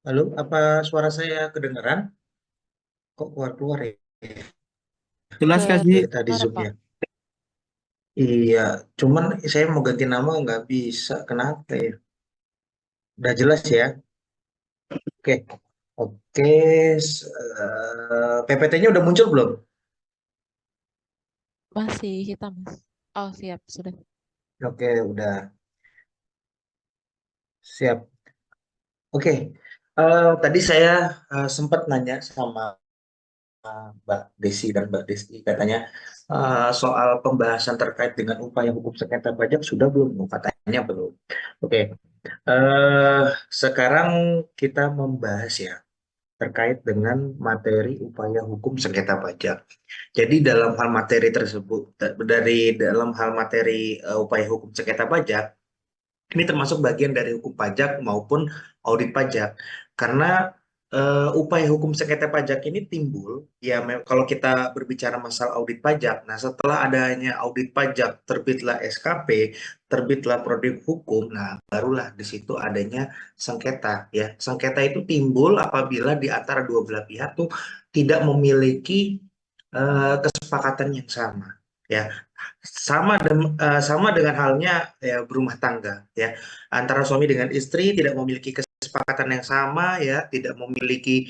Halo, apa suara saya kedengaran? Kok keluar-keluar ya? Jelas Kak Ji. Dari tadi Kedengaran, Pak. Zoom-nya. Iya, cuman saya mau ganti nama nggak bisa. Kenapa ya? Udah jelas ya? Oke. Oke. PPT-nya udah muncul belum? Masih hitam, Mas. Oh, siap, sudah. Oke, udah. Siap. Oke. Tadi saya sempat nanya sama Mbak Desi dan Mbak Desi katanya soal pembahasan terkait dengan upaya hukum sengketa pajak sudah belum? Oh, katanya belum. Oke. eh Sekarang kita membahas ya terkait dengan materi upaya hukum sengketa pajak. Jadi dalam hal materi tersebut, dari dalam hal materi upaya hukum sengketa pajak, ini termasuk bagian dari hukum pajak maupun audit pajak. Karena upaya hukum sengketa pajak ini timbul, ya kalau kita berbicara masalah audit pajak, nah setelah adanya audit pajak, terbitlah SKP, terbitlah produk hukum, nah barulah di situ adanya sengketa, ya. Sengketa itu timbul apabila di antara dua belah pihak tuh tidak memiliki kesepakatan yang sama, ya. Sama dengan halnya ya berumah tangga, ya. Antara suami dengan istri tidak memiliki kesepakatan yang sama, ya, tidak memiliki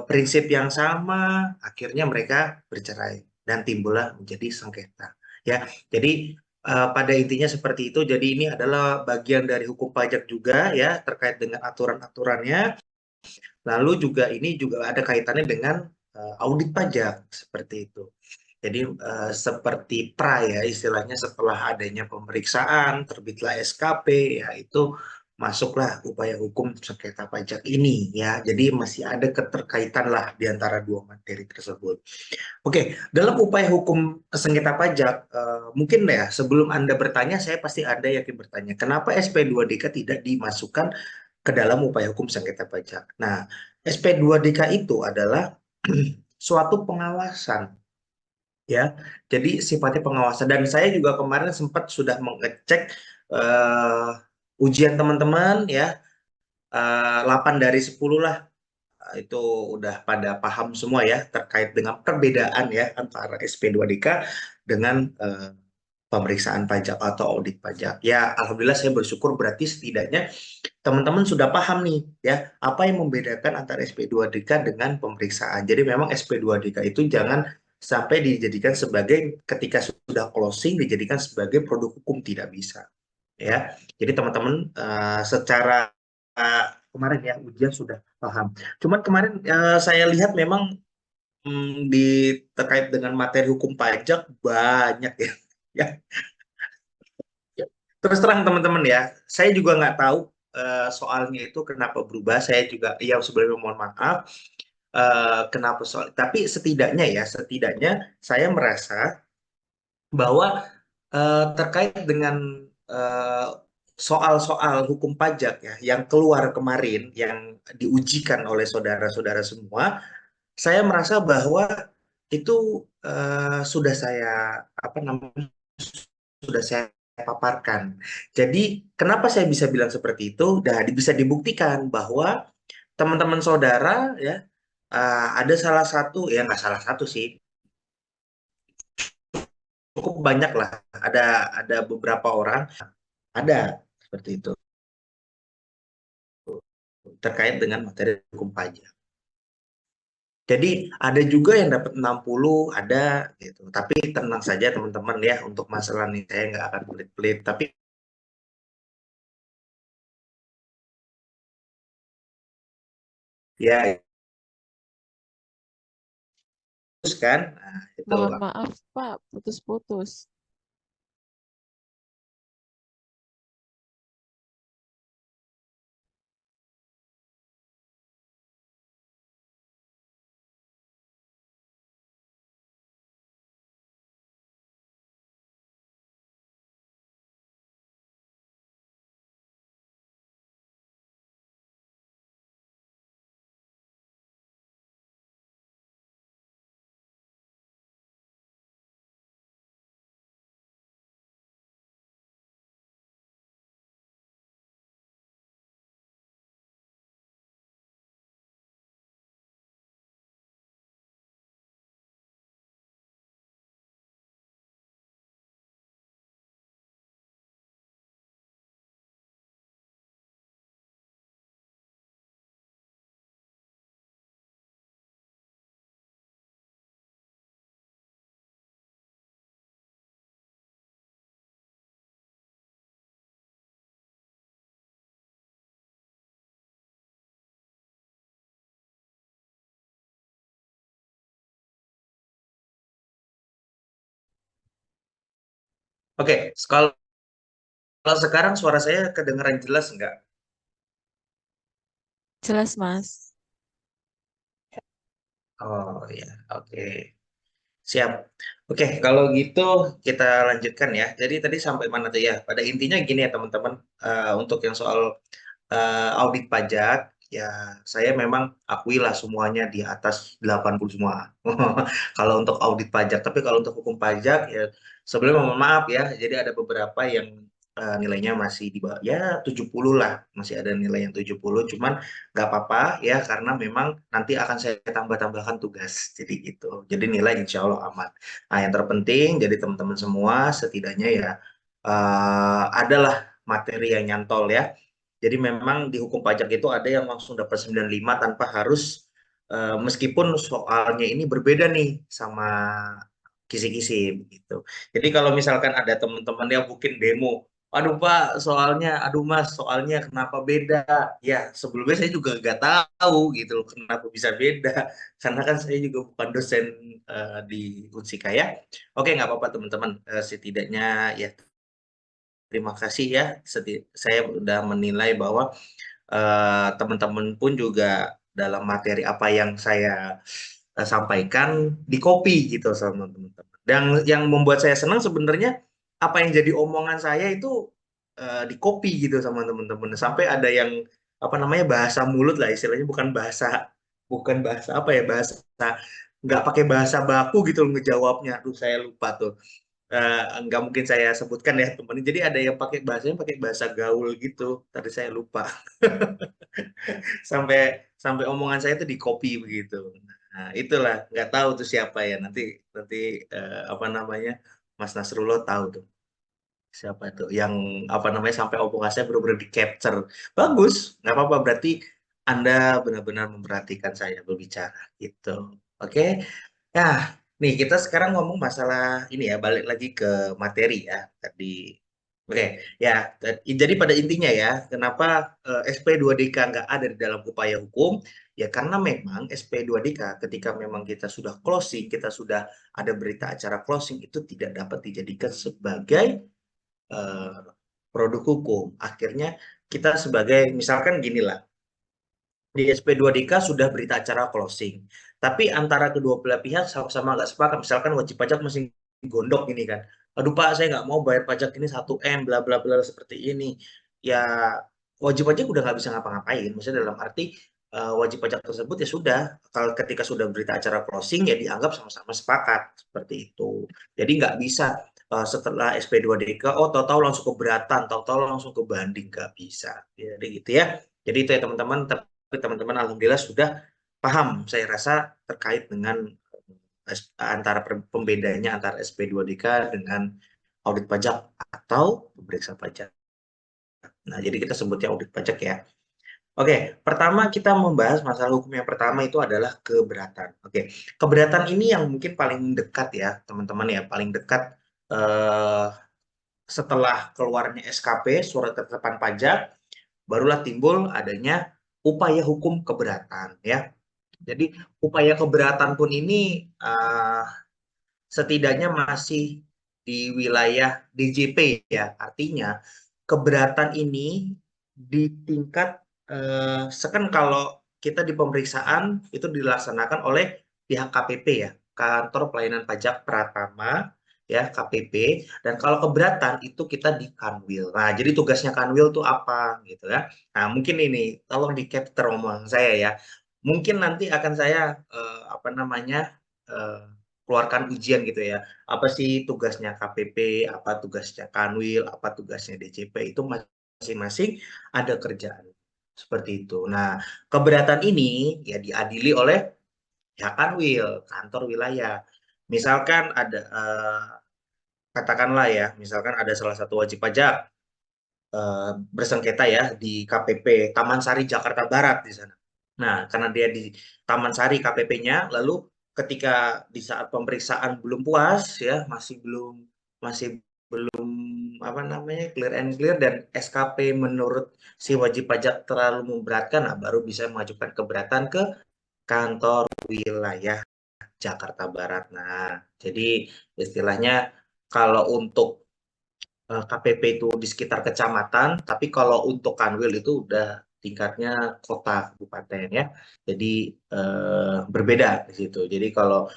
prinsip yang sama, akhirnya mereka bercerai dan timbullah menjadi sengketa, ya. Jadi pada intinya seperti itu. Jadi ini adalah bagian dari hukum pajak juga, ya, terkait dengan aturan-aturannya. Lalu juga ini juga ada kaitannya dengan audit pajak seperti itu. Jadi seperti pra, ya, istilahnya setelah adanya pemeriksaan, terbitlah SKP, ya itu masuklah upaya hukum sengketa pajak ini, ya. Jadi masih ada keterkaitan lah di antara dua materi tersebut. Oke, dalam upaya hukum sengketa pajak, mungkin ya sebelum Anda bertanya, saya pasti Anda yakin bertanya, kenapa SP2DK tidak dimasukkan ke dalam upaya hukum sengketa pajak? Nah, SP2DK itu adalah suatu pengawasan, ya. Jadi sifatnya pengawasan, dan saya juga kemarin sempat sudah mengecek ujian teman-teman, ya, 8 dari 10 lah, itu udah pada paham semua, ya, terkait dengan perbedaan, ya, antara SP2DK dengan pemeriksaan pajak atau audit pajak. Ya, alhamdulillah saya bersyukur, berarti setidaknya teman-teman sudah paham nih, ya, apa yang membedakan antara SP2DK dengan pemeriksaan. Jadi memang SP2DK itu jangan sampai dijadikan sebagai, ketika sudah closing dijadikan sebagai produk hukum, tidak bisa, ya. Jadi teman-teman secara kemarin, ya, ujian sudah paham. Cuman kemarin saya lihat memang di terkait dengan materi hukum pajak banyak, ya. Ya, terus terang teman-teman, ya, saya juga nggak tahu soalnya itu kenapa berubah. Saya juga, ya, sebelumnya mohon maaf kenapa soal. Tapi setidaknya, ya, setidaknya saya merasa bahwa terkait dengan eh, soal-soal hukum pajak, ya, yang keluar kemarin, yang diujikan oleh saudara-saudara semua, saya merasa bahwa itu sudah saya, apa namanya, sudah saya paparkan. Jadi kenapa saya bisa bilang seperti itu? Dan bisa dibuktikan bahwa teman-teman saudara, ya, ada salah satu, ya, nggak salah satu sih, cukup banyak lah, ada beberapa orang ada seperti itu terkait dengan materi hukum pajak. Jadi ada juga yang dapat 60, ada gitu. Tapi tenang saja teman-teman, ya, untuk masalah ini saya nggak akan pelit-pelit. Tapi ya, terus kan, nah, itu. Mohon maaf, Pak, putus-putus. Oke, kalau sekarang suara saya kedengaran jelas nggak? Jelas, Mas. Oh ya, oke. Siap. Oke, kalau gitu kita lanjutkan, ya. Jadi tadi sampai mana tuh, ya? Pada intinya gini, ya, teman-teman. Untuk yang soal audit pajak, ya saya memang akuilah semuanya di atas 80 semua. Kalau untuk audit pajak, tapi kalau untuk hukum pajak ya sebelumnya mohon maaf ya. Jadi ada beberapa yang nilainya masih di bawah ya 70 lah, masih ada nilai yang 70, cuman nggak apa-apa ya karena memang nanti akan saya tambah-tambahkan tugas. Jadi gitu. Jadi nilai insya Allah aman. Nah, yang terpenting jadi teman-teman semua setidaknya ya adalah materi yang nyantol ya. Jadi memang di hukum pajak itu ada yang langsung dapat 95 tanpa harus meskipun soalnya ini berbeda nih sama kisi-kisi begitu. Jadi kalau misalkan ada teman-teman yang mungkin demo, aduh Pak, soalnya, aduh Mas, soalnya kenapa beda? Ya, sebelumnya saya juga nggak tahu gitu loh kenapa bisa beda. Karena kan saya juga bukan dosen di Unsika ya. Oke, nggak apa-apa teman-teman. Setidaknya ya terima kasih ya. Saya sudah menilai bahwa teman-teman pun juga dalam materi apa yang saya sampaikan di copy gitu sama teman-teman. Dan yang membuat saya senang sebenarnya apa yang jadi omongan saya itu di copy gitu sama teman-teman. Sampai ada yang apa namanya bahasa mulut lah istilahnya, bukan bahasa apa ya, bahasa nggak pakai bahasa baku gitu loh ngejawabnya. Aduh saya lupa tuh. Nggak mungkin saya sebutkan ya teman. Jadi ada yang pakai bahasa gaul gitu. Tadi saya lupa. Sampai sampai omongan saya itu di copy begitu. Nah, itulah nggak tahu tuh siapa ya. Nanti nanti apa namanya Mas Nasrullah tahu tuh siapa tuh yang apa namanya sampai omongan saya benar-benar di capture. Bagus, nggak apa-apa berarti Anda benar-benar memperhatikan saya berbicara gitu. Oke. Nah, nih kita sekarang ngomong masalah ini ya, balik lagi ke materi ya tadi. Oke, ya. Jadi pada intinya ya, kenapa SP2DK nggak ada di dalam upaya hukum? Ya karena memang SP2DK ketika memang kita sudah closing, kita sudah ada berita acara closing itu tidak dapat dijadikan sebagai eh, produk hukum. Akhirnya kita sebagai misalkan gini lah, di SP2DK sudah berita acara closing. Tapi antara kedua belah pihak sama-sama nggak sepakat. Misalkan wajib pajak masih gondok ini kan. Aduh Pak, saya nggak mau bayar pajak ini 1 M, bla bla bla seperti ini. Ya wajib pajak udah nggak bisa ngapa-ngapain. Maksudnya dalam arti wajib pajak tersebut ya sudah. Kalau ketika sudah berita acara closing ya dianggap sama-sama sepakat seperti itu. Jadi nggak bisa setelah SP2DK, oh tahu-tahu langsung keberatan, tahu-tahu langsung ke banding, nggak bisa. Jadi gitu ya. Jadi itu ya teman-teman, teman-teman alhamdulillah sudah paham saya rasa terkait dengan antara pembedanya antara SP2DK dengan audit pajak atau pemeriksa pajak. Nah, jadi kita sebutnya audit pajak ya. Oke, pertama kita membahas masalah hukum yang pertama itu adalah keberatan. Oke, keberatan ini yang mungkin paling dekat ya, teman-teman ya, paling dekat eh, setelah keluarnya SKP, surat ketetapan pajak, barulah timbul adanya upaya hukum keberatan ya. Jadi upaya keberatan pun ini setidaknya masih di wilayah DJP ya. Artinya keberatan ini di tingkat kan kalau kita di pemeriksaan itu dilaksanakan oleh pihak KPP ya, Kantor Pelayanan Pajak Pratama ya KPP. Dan kalau keberatan itu kita di Kanwil. Nah, jadi tugasnya Kanwil tuh apa gitu ya. Nah, mungkin ini tolong di capture omongan saya ya. Mungkin nanti akan saya apa namanya keluarkan ujian gitu ya. Apa sih tugasnya KPP, apa tugasnya Kanwil, apa tugasnya DCP, itu masing-masing ada kerjaan. Seperti itu. Nah, keberatan ini ya diadili oleh pihak Kanwil, kantor wilayah. Misalkan ada, katakanlah ya, misalkan ada salah satu wajib pajak bersengketa ya di KPP Taman Sari Jakarta Barat di sana. Nah, karena dia di Taman Sari KPP-nya, lalu ketika di saat pemeriksaan belum puas ya, masih belum apa namanya clear and clear dan SKP menurut si wajib pajak terlalu memberatkan, nah baru bisa mengajukan keberatan ke kantor wilayah Jakarta Barat. Nah, jadi istilahnya kalau untuk KPP itu di sekitar kecamatan, tapi kalau untuk Kanwil itu udah tingkatnya kota kabupaten ya. Jadi berbeda di situ. Jadi kalau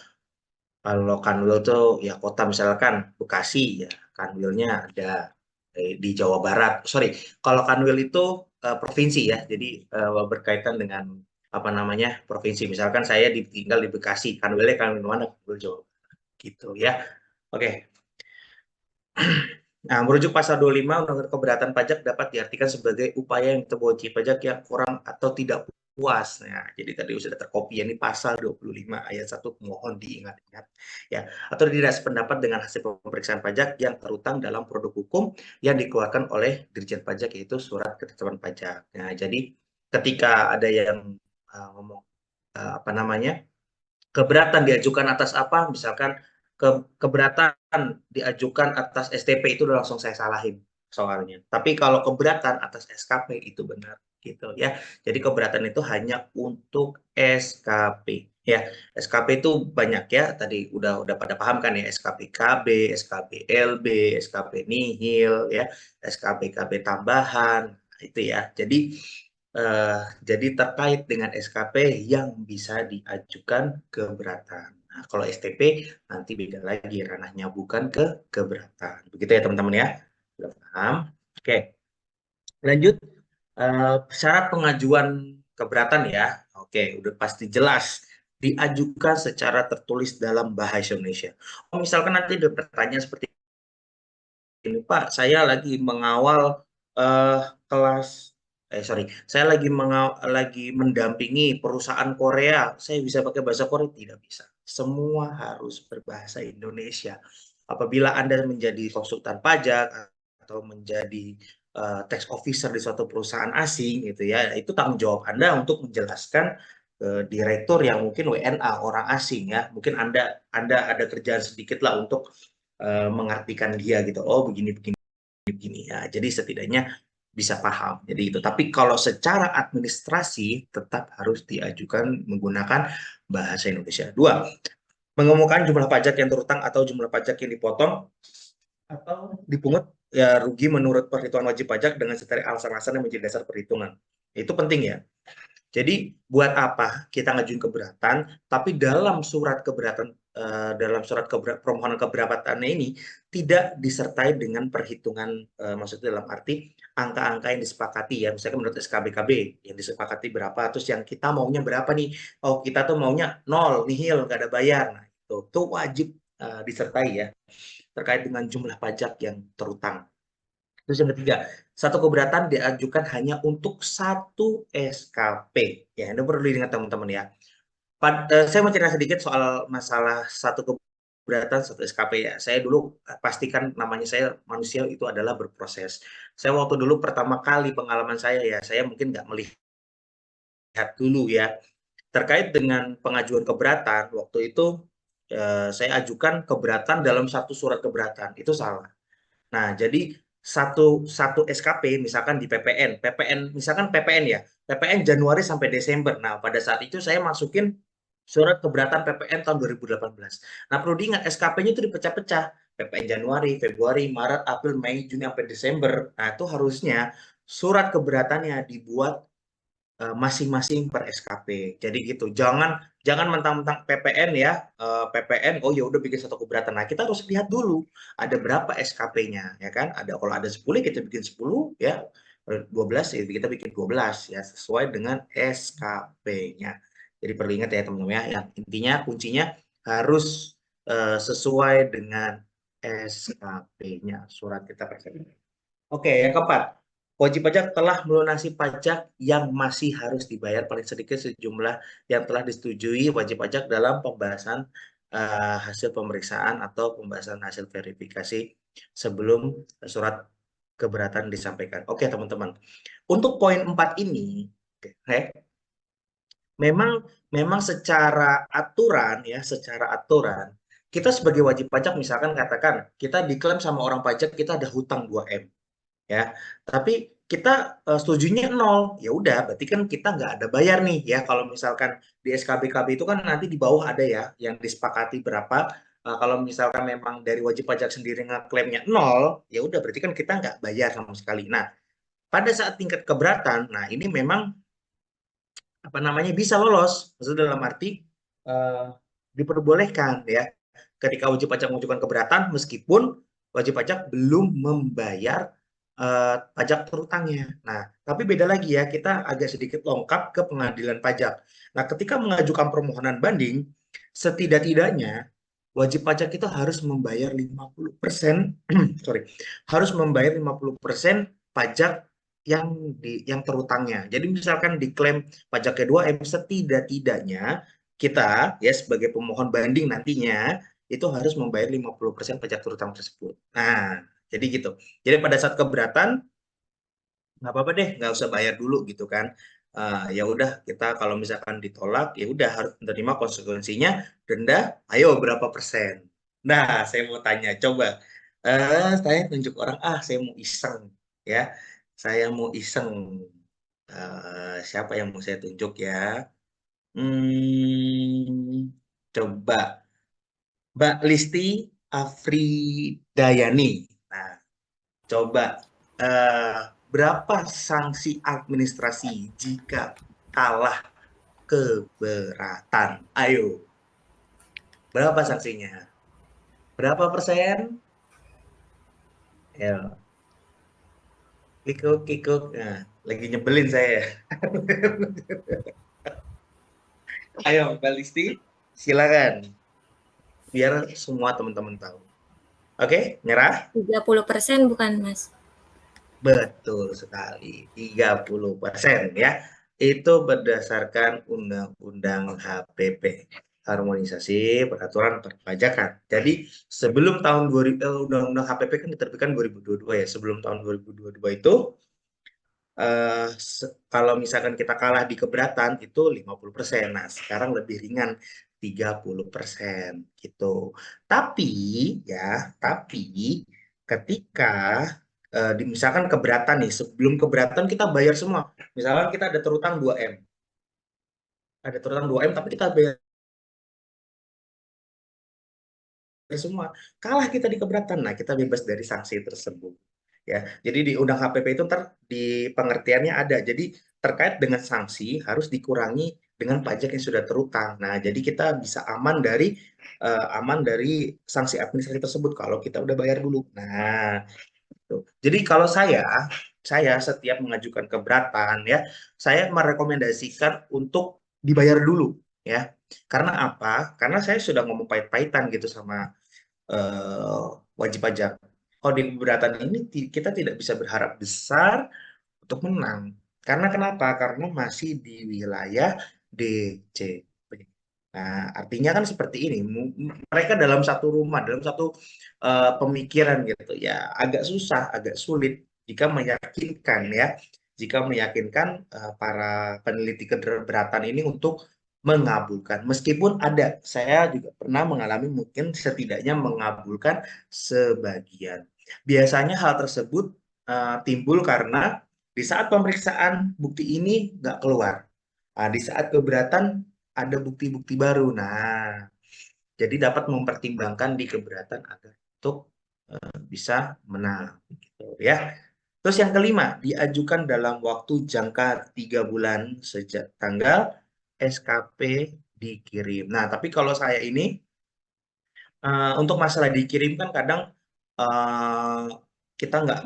kalau Kanwil tuh ya kota misalkan Bekasi ya, Kanwilnya ada di Jawa Barat. Sorry, kalau Kanwil itu provinsi ya. Jadi berkaitan dengan apa namanya provinsi. Misalkan saya tinggal di Bekasi, Kanwilnya Kanwil mana? Kanwil Jawa gitu ya. Oke. Nah, merujuk pasal 25 Undang-Undang Keberatan Pajak dapat diartikan sebagai upaya yang wajib pajak yang kurang atau tidak puas. Nah, jadi tadi sudah terkopi ya, ini pasal 25 ayat 1, mohon diingat-ingat ya. Atau tidak sependapat dengan hasil pemeriksaan pajak yang terutang dalam produk hukum yang dikeluarkan oleh Dirjen Pajak yaitu surat ketetapan pajak. Nah, jadi ketika ada yang ngomong apa namanya? Keberatan diajukan atas apa? Misalkan keberatan diajukan atas STP itu udah langsung saya salahin soalnya. Tapi kalau keberatan atas SKP itu benar gitu ya. Jadi keberatan itu hanya untuk SKP ya. SKP itu banyak ya. Tadi udah pada paham kan ya, SKP KB, SKP LB, SKP nihil ya, SKP KB tambahan itu ya. Jadi terkait dengan SKP yang bisa diajukan keberatan. Nah, kalau STP nanti beda lagi ranahnya, bukan ke keberatan. Begitu ya teman-teman ya. Sudah paham? Oke, lanjut. Syarat pengajuan keberatan ya. Oke, udah pasti jelas. Diajukan secara tertulis dalam bahasa Indonesia. Oh, misalkan nanti ada pertanyaan seperti ini, Pak, saya lagi mengawal kelas sorry, saya lagi mendampingi perusahaan Korea. Saya bisa pakai bahasa Korea? Tidak bisa. Semua harus berbahasa Indonesia. Apabila Anda menjadi konsultan pajak atau menjadi tax officer di suatu perusahaan asing gitu ya, itu tanggung jawab Anda untuk menjelaskan ke direktur yang mungkin WNA orang asing ya. Mungkin Anda ada kerjaan sedikit lah untuk mengartikan dia gitu. Oh, begini begini begini ya. Jadi setidaknya bisa paham. Jadi itu. Tapi kalau secara administrasi tetap harus diajukan menggunakan bahasa Indonesia. Dua, mengumumkan jumlah pajak yang terutang atau jumlah pajak yang dipotong atau dipungut ya rugi menurut perhitungan wajib pajak dengan setara alasan-alasan yang menjadi dasar perhitungan. Itu penting ya. Jadi buat apa kita ngajuin keberatan, tapi dalam surat keberatan permohonan keberatannya ini tidak disertai dengan perhitungan, maksudnya dalam arti angka-angka yang disepakati ya, misalkan menurut SKBKB yang disepakati berapa, terus yang kita maunya berapa nih? Oh, kita tuh maunya nol, nihil, nggak ada bayar. Nah, itu wajib disertai ya terkait dengan jumlah pajak yang terutang. Terus yang ketiga, satu keberatan diajukan hanya untuk satu SKP. Ya, ini perlu diingat teman-teman ya. Saya mau cerita sedikit soal masalah satu keberatan satu SKP ya. Saya dulu pastikan namanya saya manusia itu adalah berproses. Saya waktu dulu pertama kali pengalaman saya ya, saya mungkin nggak melihat dulu ya. Terkait dengan pengajuan keberatan, waktu itu saya ajukan keberatan dalam satu surat keberatan. Itu salah. Nah, jadi satu SKP misalkan di PPN ya, PPN Januari sampai Desember. Nah, pada saat itu saya masukin surat keberatan PPN tahun 2018. Nah, perlu diingat SKP-nya itu dipecah-pecah. PPN Januari, Februari, Maret, April, Mei, Juni sampai Desember. Nah, itu harusnya surat keberatannya dibuat masing-masing per SKP. Jadi gitu. Jangan jangan mentang-mentang PPN ya, PPN oh ya udah bikin satu keberatan. Nah, kita harus lihat dulu ada berapa SKP-nya ya kan? Ada kalau ada 10 kita bikin 10 ya. 12 ya kita bikin 12 ya sesuai dengan SKP-nya. Jadi perlu ingat ya teman-teman ya, yang intinya kuncinya harus sesuai dengan SKP-nya, surat kita percaya. Oke, yang keempat, wajib pajak telah melunasi pajak yang masih harus dibayar paling sedikit sejumlah yang telah disetujui wajib pajak dalam pembahasan hasil pemeriksaan atau pembahasan hasil verifikasi sebelum surat keberatan disampaikan. Oke, teman-teman. Untuk poin 4 ini, memang memang secara aturan ya, secara aturan kita sebagai wajib pajak misalkan katakan kita diklaim sama orang pajak kita ada hutang 2M ya. Tapi kita setujunya nol, ya udah berarti kan kita nggak ada bayar nih ya. Kalau misalkan di SKBKB itu kan nanti di bawah ada ya yang disepakati berapa. Kalau misalkan memang dari wajib pajak sendiri ngeklaimnya nol, ya udah berarti kan kita nggak bayar sama sekali. Nah, pada saat tingkat keberatan, nah ini memang apa namanya bisa lolos. Maksudnya dalam arti eh, diperbolehkan ya ketika wajib pajak mengajukan keberatan meskipun wajib pajak belum membayar pajak terutangnya. Nah, tapi beda lagi ya, kita agak sedikit lengkap ke pengadilan pajak. Nah, ketika mengajukan permohonan banding, setidak-tidaknya wajib pajak itu harus membayar 50%, sorry, harus membayar 50% pajak yang terutangnya. Jadi misalkan diklaim pajak kedua M, setidak-tidaknya kita ya sebagai pemohon banding nantinya itu harus membayar 50% pajak terutang tersebut. Nah, jadi gitu. Jadi pada saat keberatan nggak apa-apa deh, nggak usah bayar dulu gitu kan. Ya udah, kita kalau misalkan ditolak ya udah harus menerima konsekuensinya, denda. Ayo berapa persen? Nah, saya mau tanya, coba saya tunjuk orang, saya mau iseng ya, saya mau iseng. Siapa yang mau saya tunjuk ya? Coba Mbak Listi Afridayani. Nah, coba eh, berapa sanksi administrasi jika kalah keberatan? Ayo, berapa sanksinya? Berapa persen? Ya, kikuk, kikuk. Nah, lagi nyebelin saya. Ayo, Mbak Listi, silakan. Biar semua teman-teman tahu. Oke, nyerah? 30% bukan, Mas? Betul sekali, 30% ya. Itu berdasarkan Undang-Undang HPP, Harmonisasi Peraturan Perpajakan. Jadi sebelum tahun 2000, Undang-Undang HPP kan diterbitkan 2022 ya. Sebelum tahun 2022 itu kalau misalkan kita kalah di keberatan itu 50%. Nah, sekarang lebih ringan 30% gitu. Tapi tapi ketika misalkan keberatan nih, sebelum keberatan kita bayar semua. Misalkan kita ada terutang 2M. Ada terutang 2M tapi kita bayar semua. Kalah kita di keberatan. Nah, kita bebas dari sanksi tersebut. Ya, jadi di Undang HPP itu di pengertiannya ada. Jadi terkait dengan sanksi harus dikurangi dengan pajak yang sudah terutang. Nah, jadi kita bisa aman dari sanksi administrasi tersebut kalau kita udah bayar dulu. Nah, gitu. Jadi kalau saya setiap mengajukan keberatan ya, saya merekomendasikan untuk dibayar dulu ya. Karena apa? Karena saya sudah ngomong pahit-pahitan gitu sama eh, wajib pajak. Kalau di keberatan ini kita tidak bisa berharap besar untuk menang. Karena kenapa? Karena masih di wilayah DJP. Nah, artinya kan seperti ini, mereka dalam satu rumah, dalam satu pemikiran gitu ya, agak susah, agak sulit jika meyakinkan para peneliti keberatan ini untuk mengabulkan. Meskipun saya juga pernah mengalami mungkin setidaknya mengabulkan sebagian. Biasanya hal tersebut timbul karena di saat pemeriksaan bukti ini nggak keluar. Nah, di saat keberatan ada bukti-bukti baru. Nah, jadi dapat mempertimbangkan di keberatan agar untuk bisa menang, gitu ya. Terus yang kelima, diajukan dalam waktu jangka 3 bulan sejak tanggal SKP dikirim. Nah, tapi kalau saya ini untuk masalah dikirim kan kadang eh, kita nggak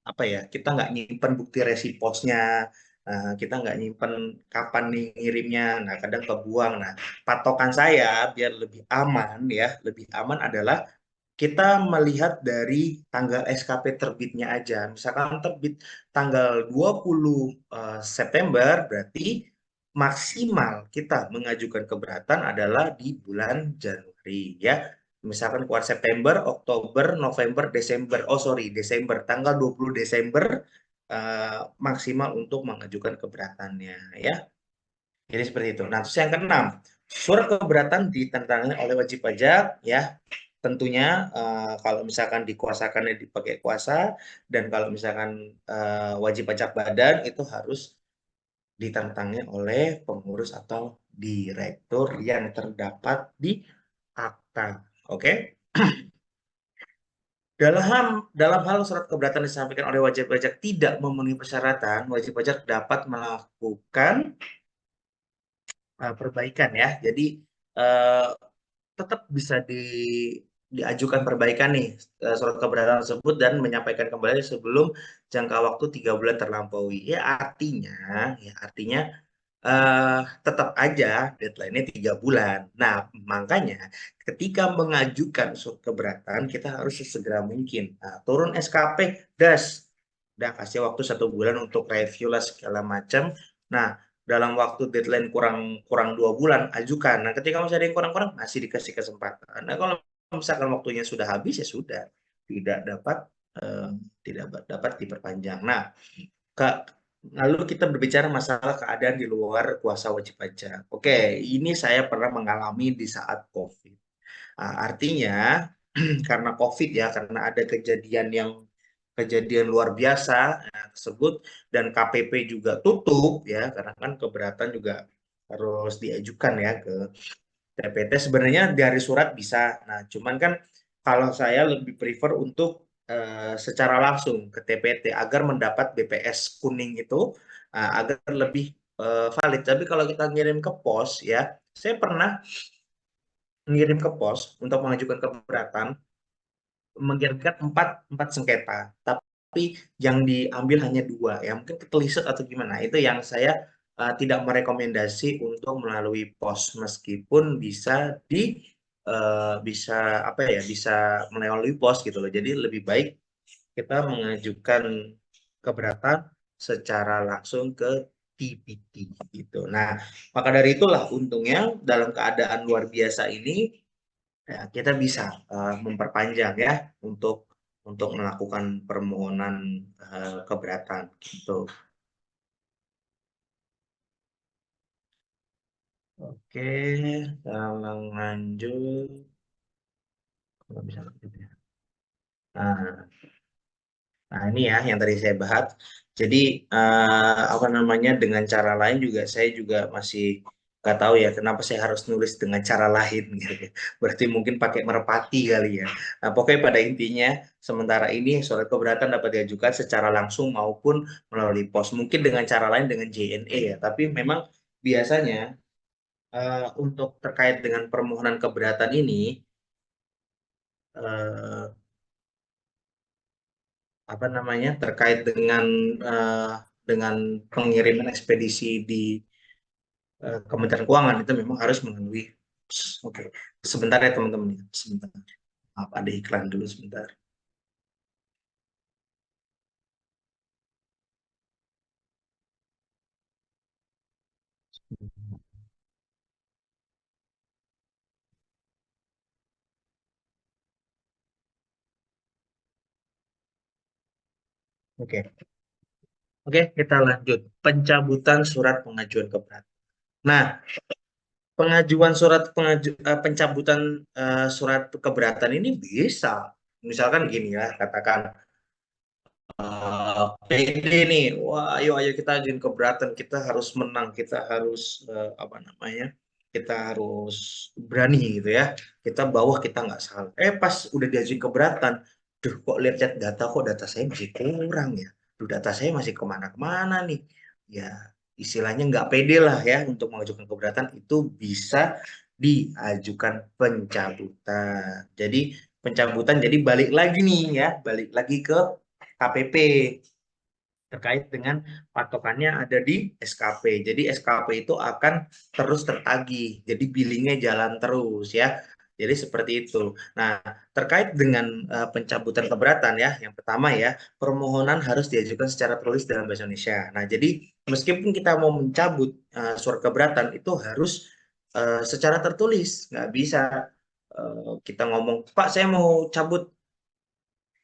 apa ya, kita nggak nyimpen bukti resiposnya, kita nggak nyimpen kapan nih ngirimnya. Nah, kadang kebuang. Nah, patokan saya biar lebih aman ya, lebih aman adalah kita melihat dari tanggal SKP terbitnya aja. Misalkan terbit tanggal 20 September, berarti maksimal kita mengajukan keberatan adalah di bulan Januari ya. Misalkan keluar September, Oktober, November, Desember. Oh sorry, Desember. Tanggal 20 Desember maksimal untuk mengajukan keberatannya ya. Jadi seperti itu. Nah, terus yang keenam, surat keberatan ditandatangani oleh wajib pajak ya. Tentunya kalau misalkan dikuasakannya dipakai kuasa, dan kalau misalkan wajib pajak badan itu harus ditandatangani oleh pengurus atau direktur yang terdapat di akta. Oke? Dalam hal surat keberatan disampaikan oleh wajib pajak tidak memenuhi persyaratan, wajib pajak dapat melakukan perbaikan ya. Jadi eh, tetap bisa diajukan perbaikan nih surat keberatan tersebut dan menyampaikan kembali sebelum jangka waktu 3 bulan terlampaui. Ya artinya tetap aja deadline-nya 3 bulan. Nah, makanya ketika mengajukan surat keberatan kita harus sesegera mungkin. Nah, turun SKP, das, udah kasih waktu 1 bulan untuk review lah segala macam. Nah, dalam waktu deadline kurang kurang 2 bulan ajukan. Nah, ketika masih ada yang kurang-kurang masih dikasih kesempatan. Nah, kalau misalkan waktunya sudah habis ya sudah tidak dapat eh, tidak dapat diperpanjang. Nah, lalu kita berbicara masalah keadaan di luar kuasa wajib pajak. Oke, ini saya pernah mengalami di saat COVID. Artinya karena COVID ya, karena ada kejadian luar biasa tersebut dan KPP juga tutup ya, karena kan keberatan juga harus diajukan ya ke TPT. Sebenarnya dari surat bisa. Nah, cuman kan kalau saya lebih prefer untuk secara langsung ke TPT agar mendapat BPS kuning itu agar lebih valid. Tapi kalau kita ngirim ke pos ya, saya pernah ngirim ke pos untuk mengajukan keberatan, mengirimkan empat sengketa, tapi yang diambil hanya 2, ya mungkin ketelisut atau gimana. Itu yang saya tidak merekomendasi untuk melalui pos, meskipun bisa apa ya, bisa melalui pos gitu loh. Jadi lebih baik kita mengajukan keberatan secara langsung ke TPT gitu. Nah, maka dari itulah untungnya dalam keadaan luar biasa ini ya, kita bisa memperpanjang ya untuk melakukan permohonan keberatan gitu. Oke, lanjut. Nggak bisa lanjut ya. Nah, nah, ini ya yang tadi saya bahas. Jadi apa namanya, dengan cara lain juga saya juga masih nggak tahu ya kenapa saya harus nulis dengan cara lain gitu ya. Berarti mungkin pakai merpati kali ya. Nah, pokoknya pada intinya sementara ini surat keberatan dapat diajukan secara langsung maupun melalui pos. Mungkin dengan cara lain dengan JNE ya. Tapi memang biasanya untuk terkait dengan permohonan keberatan ini eh, apa namanya, terkait dengan pengiriman ekspedisi di Kementerian Keuangan itu memang harus melalui. Oke, sebentar ya teman-teman, sebentar. Maaf, ada iklan dulu sebentar. Oke, oke, kita lanjut. Pencabutan surat pengajuan keberatan. Nah, pencabutan surat keberatan ini bisa, misalkan gini ya, katakan pede nih, wah ayo ayo kita ajuin keberatan, kita harus menang, kita harus apa namanya, kita harus berani gitu ya, kita bawah, kita nggak salah. Pas udah diajuin keberatan, duh kok lihat-lihat data, kok data saya masih kurang ya, duh data saya masih kemana-kemana nih, ya istilahnya nggak pede lah ya untuk mengajukan keberatan, itu bisa diajukan pencabutan. Jadi pencabutan, jadi balik lagi nih ya, balik lagi ke KPP terkait dengan patokannya ada di SKP. Jadi SKP itu akan terus tertagih. Jadi billingnya jalan terus ya. Jadi seperti itu. Nah, terkait dengan pencabutan keberatan ya, yang pertama ya, permohonan harus diajukan secara tertulis dalam bahasa Indonesia. Nah, jadi meskipun kita mau mencabut surat keberatan itu harus secara tertulis, nggak bisa kita ngomong, Pak, saya mau cabut,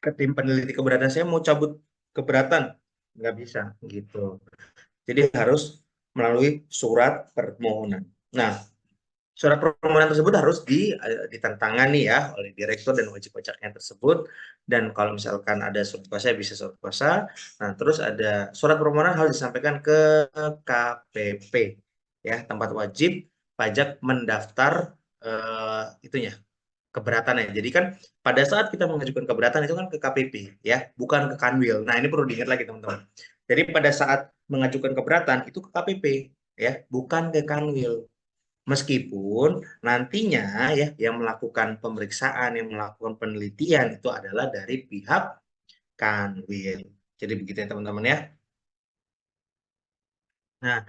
ke tim peneliti keberatan, saya mau cabut keberatan, nggak bisa gitu. Jadi harus melalui surat permohonan. Nah, surat permohonan tersebut harus ditantangani ya oleh direktur dan wajib pajaknya tersebut. Dan kalau misalkan ada surat kuasa, bisa surat kuasa. Nah, terus ada surat permohonan harus disampaikan ke KPP ya, tempat wajib pajak mendaftar itunya, keberatan ya. Jadi kan pada saat kita mengajukan keberatan itu kan ke KPP ya, bukan ke Kanwil. Nah, ini perlu diingat lagi teman-teman. Jadi pada saat mengajukan keberatan itu ke KPP ya, bukan ke Kanwil. Meskipun nantinya ya yang melakukan pemeriksaan, yang melakukan penelitian itu adalah dari pihak Kanwil. Jadi begitu ya teman-teman ya. Nah,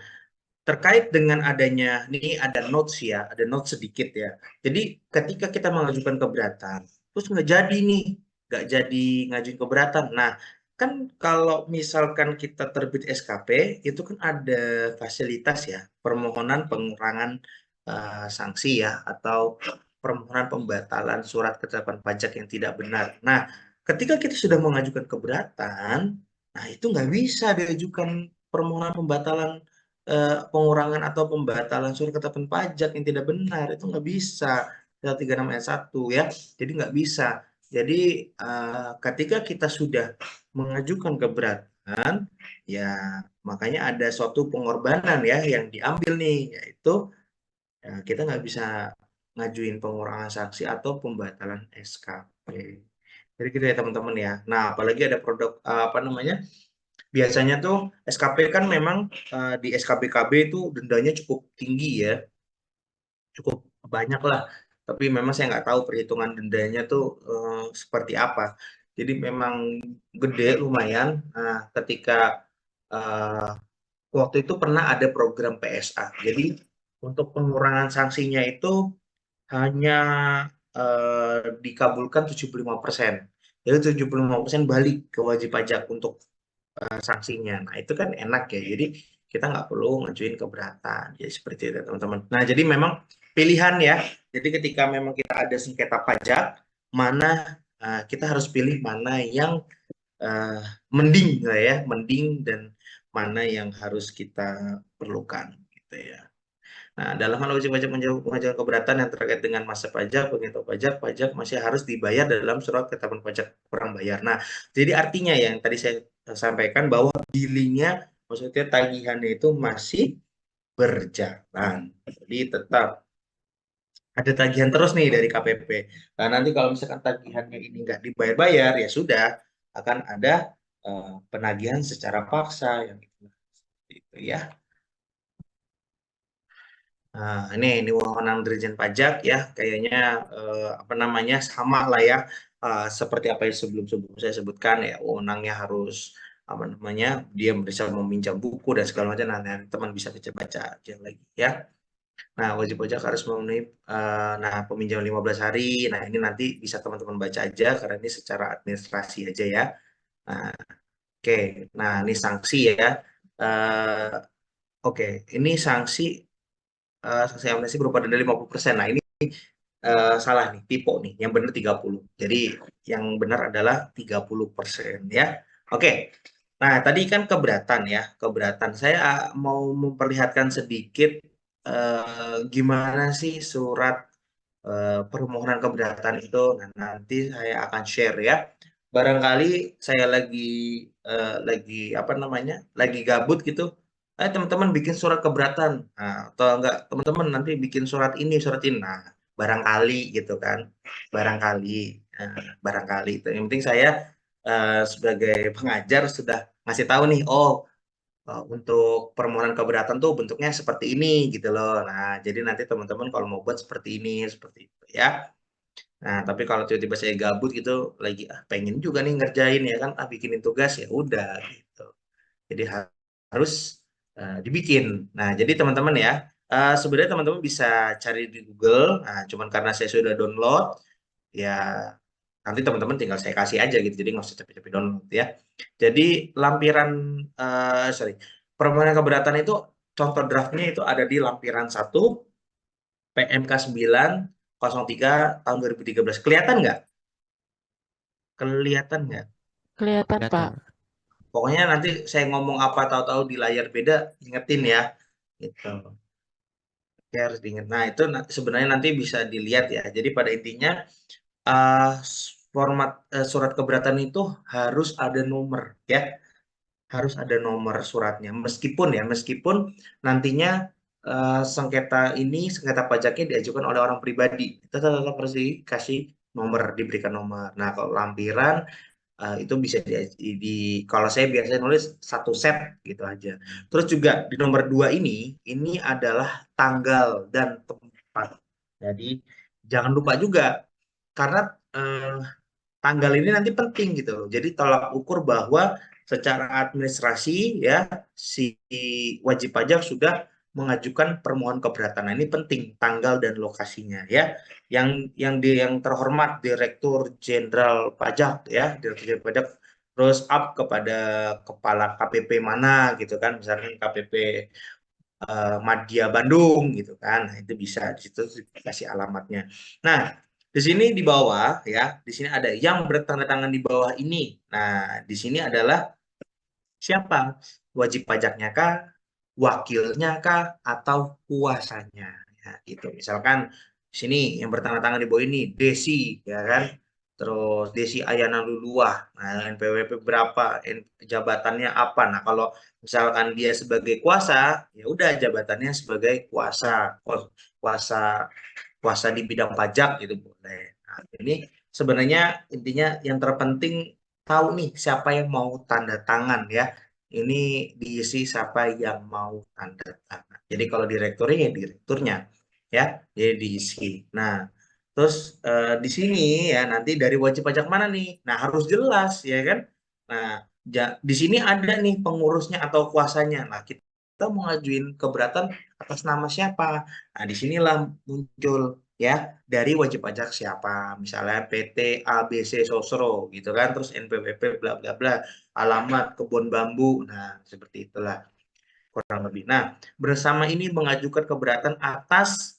terkait dengan adanya, ini ada notes ya, ada notes sedikit ya. Jadi ketika kita mengajukan keberatan, terus nggak jadi nih, nggak jadi ngajuin keberatan. Nah, kan kalau misalkan kita terbit SKP, itu kan ada fasilitas ya, permohonan pengurangan sanksi ya, atau permohonan pembatalan surat ketetapan pajak yang tidak benar. Nah, ketika kita sudah mengajukan keberatan, nah itu nggak bisa diajukan permohonan pembatalan pengurangan atau pembatalan surat ketetapan pajak yang tidak benar itu nggak bisa. Pasal 36 ayat 1 ya. Jadi nggak bisa. Jadi ketika kita sudah mengajukan keberatan, ya makanya ada suatu pengorbanan ya yang diambil nih, yaitu kita nggak bisa ngajuin pengurangan sanksi atau pembatalan SKP. Jadi gitu ya teman-teman ya. Nah, apalagi ada produk apa namanya? Biasanya tuh SKP kan memang di SKPKB itu dendanya cukup tinggi ya, cukup banyak lah. Tapi memang saya nggak tahu perhitungan dendanya tuh seperti apa. Jadi memang gede lumayan. Nah, ketika eh, waktu itu pernah ada program PSA. Jadi untuk pengurangan sanksinya itu hanya dikabulkan 75%. Jadi 75% balik ke wajib pajak untuk sanksinya. Nah, itu kan enak ya. Jadi kita nggak perlu ngajuin keberatan. Jadi seperti itu teman-teman. Nah, jadi memang pilihan ya. Jadi ketika memang kita ada sengketa pajak, mana kita harus pilih mana yang uh, mending lah ya, mending dan mana yang harus kita perlukan gitu ya. Nah, dalam hal wajib pajak mengajukan keberatan yang terkait dengan masa pajak, penghitung pajak, pajak masih harus dibayar dalam surat ketetapan pajak kurang bayar. Nah, jadi artinya yang tadi saya sampaikan bahwa billingnya, maksudnya tagihannya itu masih berjalan. Jadi tetap ada tagihan terus nih dari KPP. Nah, nanti kalau misalkan tagihannya ini nggak dibayar-bayar, ya sudah akan ada penagihan secara paksa yang itu ya. Nah, ini wewenang Dirjen Pajak ya, kayaknya apa namanya sama lah ya, seperti apa yang sebelum-sebelum saya sebutkan ya, wewenangnya harus apa namanya, dia bisa meminjam buku dan segala macam. Nah, nanti teman bisa baca-baca aja lagi ya. Nah, wajib pajak harus memenuhi, nah peminjam 15 hari. Nah, ini nanti bisa teman-teman baca aja karena ini secara administrasi aja ya. Nah, oke. Nah, ini sanksi ya. Eh, oke, ini sanksi sanksi amnesti berupa denda 50%. Nah, ini salah nih, tipe nih. Yang benar 30. Jadi yang benar adalah 30% ya. Oke. Nah, tadi kan keberatan ya. Keberatan. Saya mau memperlihatkan sedikit gimana sih surat permohonan keberatan itu. Nah, nanti saya akan share ya. Barangkali saya lagi apa namanya? Lagi gabut gitu. Teman-teman bikin surat keberatan. Nah, atau enggak teman-teman nanti bikin surat ini, surat ini. Nah, barangkali gitu kan. Barangkali barangkali itu. Yang penting saya sebagai pengajar sudah ngasih tahu nih, oh untuk permohonan keberatan tuh bentuknya seperti ini gitu loh. Nah, jadi nanti teman-teman kalau mau buat seperti ini, seperti itu ya. Nah, tapi kalau tiba-tiba saya gabut gitu, lagi pengen juga nih ngerjain ya kan, bikinin tugas ya udah gitu. Jadi harus dibikin. Nah, jadi teman-teman ya, sebenarnya teman-teman bisa cari di Google. Nah, cuman karena saya sudah download, ya nanti teman-teman tinggal saya kasih aja gitu. Jadi nggak usah capek-capek download ya. Jadi lampiran, sorry, permohonan keberatan itu contoh draftnya itu ada di lampiran 1 PMK 903 tahun 2013. Kelihatan nggak? Kelihatan nggak? Kelihatan, Kelihatan. Pak. Pokoknya nanti saya ngomong apa tahu-tahu di layar beda, ingetin ya. Gitu. Ya harus diingat. Nah, itu sebenarnya nanti bisa dilihat ya. Jadi pada intinya uh, format surat keberatan itu harus ada nomor ya. Harus ada nomor suratnya. Meskipun nantinya sengketa pajaknya diajukan oleh orang pribadi. Itu tetap harus dikasih nomor, diberikan nomor. Nah, kalau lampiran Itu bisa kalau saya biasanya nulis satu set gitu aja. Terus juga di nomor 2 ini adalah tanggal dan tempat. Jadi jangan lupa juga karena tanggal ini nanti penting gitu loh. Jadi tolak ukur bahwa secara administrasi ya si wajib pajak sudah mengajukan permohonan keberatan. Nah, ini penting tanggal dan lokasinya ya. Yang terhormat Direktur Jenderal Pajak ya, Direktur Jenderal Pajak terus up kepada kepala KPP mana gitu kan, misalkan KPP Madya Bandung gitu kan. Nah, itu bisa di situ dikasih alamatnya. Nah, di sini di bawah ya, di sini ada yang bertanda tangan di bawah ini. Nah, di sini adalah siapa? Wajib pajaknya kah? Wakilnya kah? Atau kuasanya? Ya, gitu. Misalkan di sini yang bertanda tangan di bawah ini Desi ya kan? Terus Desi Ayana Luluah. Nah, NPWP berapa? Jabatannya apa? Nah, kalau misalkan dia sebagai kuasa, ya udah jabatannya sebagai kuasa. Kuasa kuasa di bidang pajak gitu boleh. Nah, ini sebenarnya intinya yang terpenting tahu nih siapa yang mau tanda tangan ya. Ini diisi siapa yang mau tanda tangan. Jadi kalau direkturnya ya direkturnya ya, jadi diisi. Nah, terus di sini ya nanti dari wajib pajak mana nih? Nah, harus jelas ya kan. Nah, di sini ada nih pengurusnya atau kuasanya. Nah, kita mau ngajuin keberatan atas nama siapa? Nah, disinilah muncul ya dari wajib pajak siapa, misalnya PT ABC Sosro gitu kan, terus NPWP bla bla bla, alamat Kebun Bambu, nah seperti itulah kurang lebih. Nah, bersama ini mengajukan keberatan atas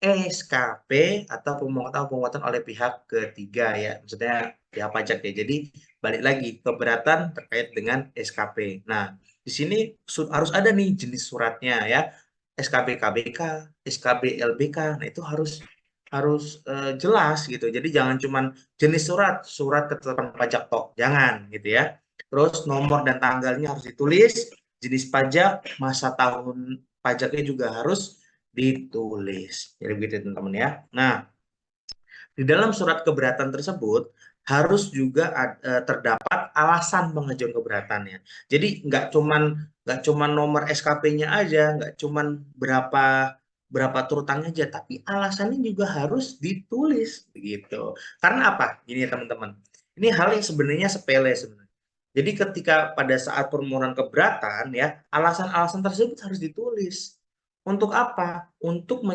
SKP atau pemotongan oleh pihak ketiga ya, maksudnya pihak pajak ya. Jadi balik lagi keberatan terkait dengan SKP. Nah, di sini harus ada nih jenis suratnya ya. SKB KBK, SKB LBK. Nah, itu harus harus jelas gitu. Jadi jangan cuman jenis surat ketetapan pajak tok, jangan gitu ya. Terus nomor dan tanggalnya harus ditulis, jenis pajak, masa tahun pajaknya juga harus ditulis. Jadi begitu teman-teman ya. Nah, di dalam surat keberatan tersebut harus juga terdapat alasan pengajuan keberatannya. Jadi nggak cuman nomor SKP-nya aja, nggak cuman berapa berapa turutangnya aja, tapi alasannya juga harus ditulis begitu. Karena apa? Gini ya teman-teman. Ini hal yang sebenarnya sepele sebenarnya. Jadi ketika pada saat permohonan keberatan ya, alasan-alasan tersebut harus ditulis. Untuk apa? Untuk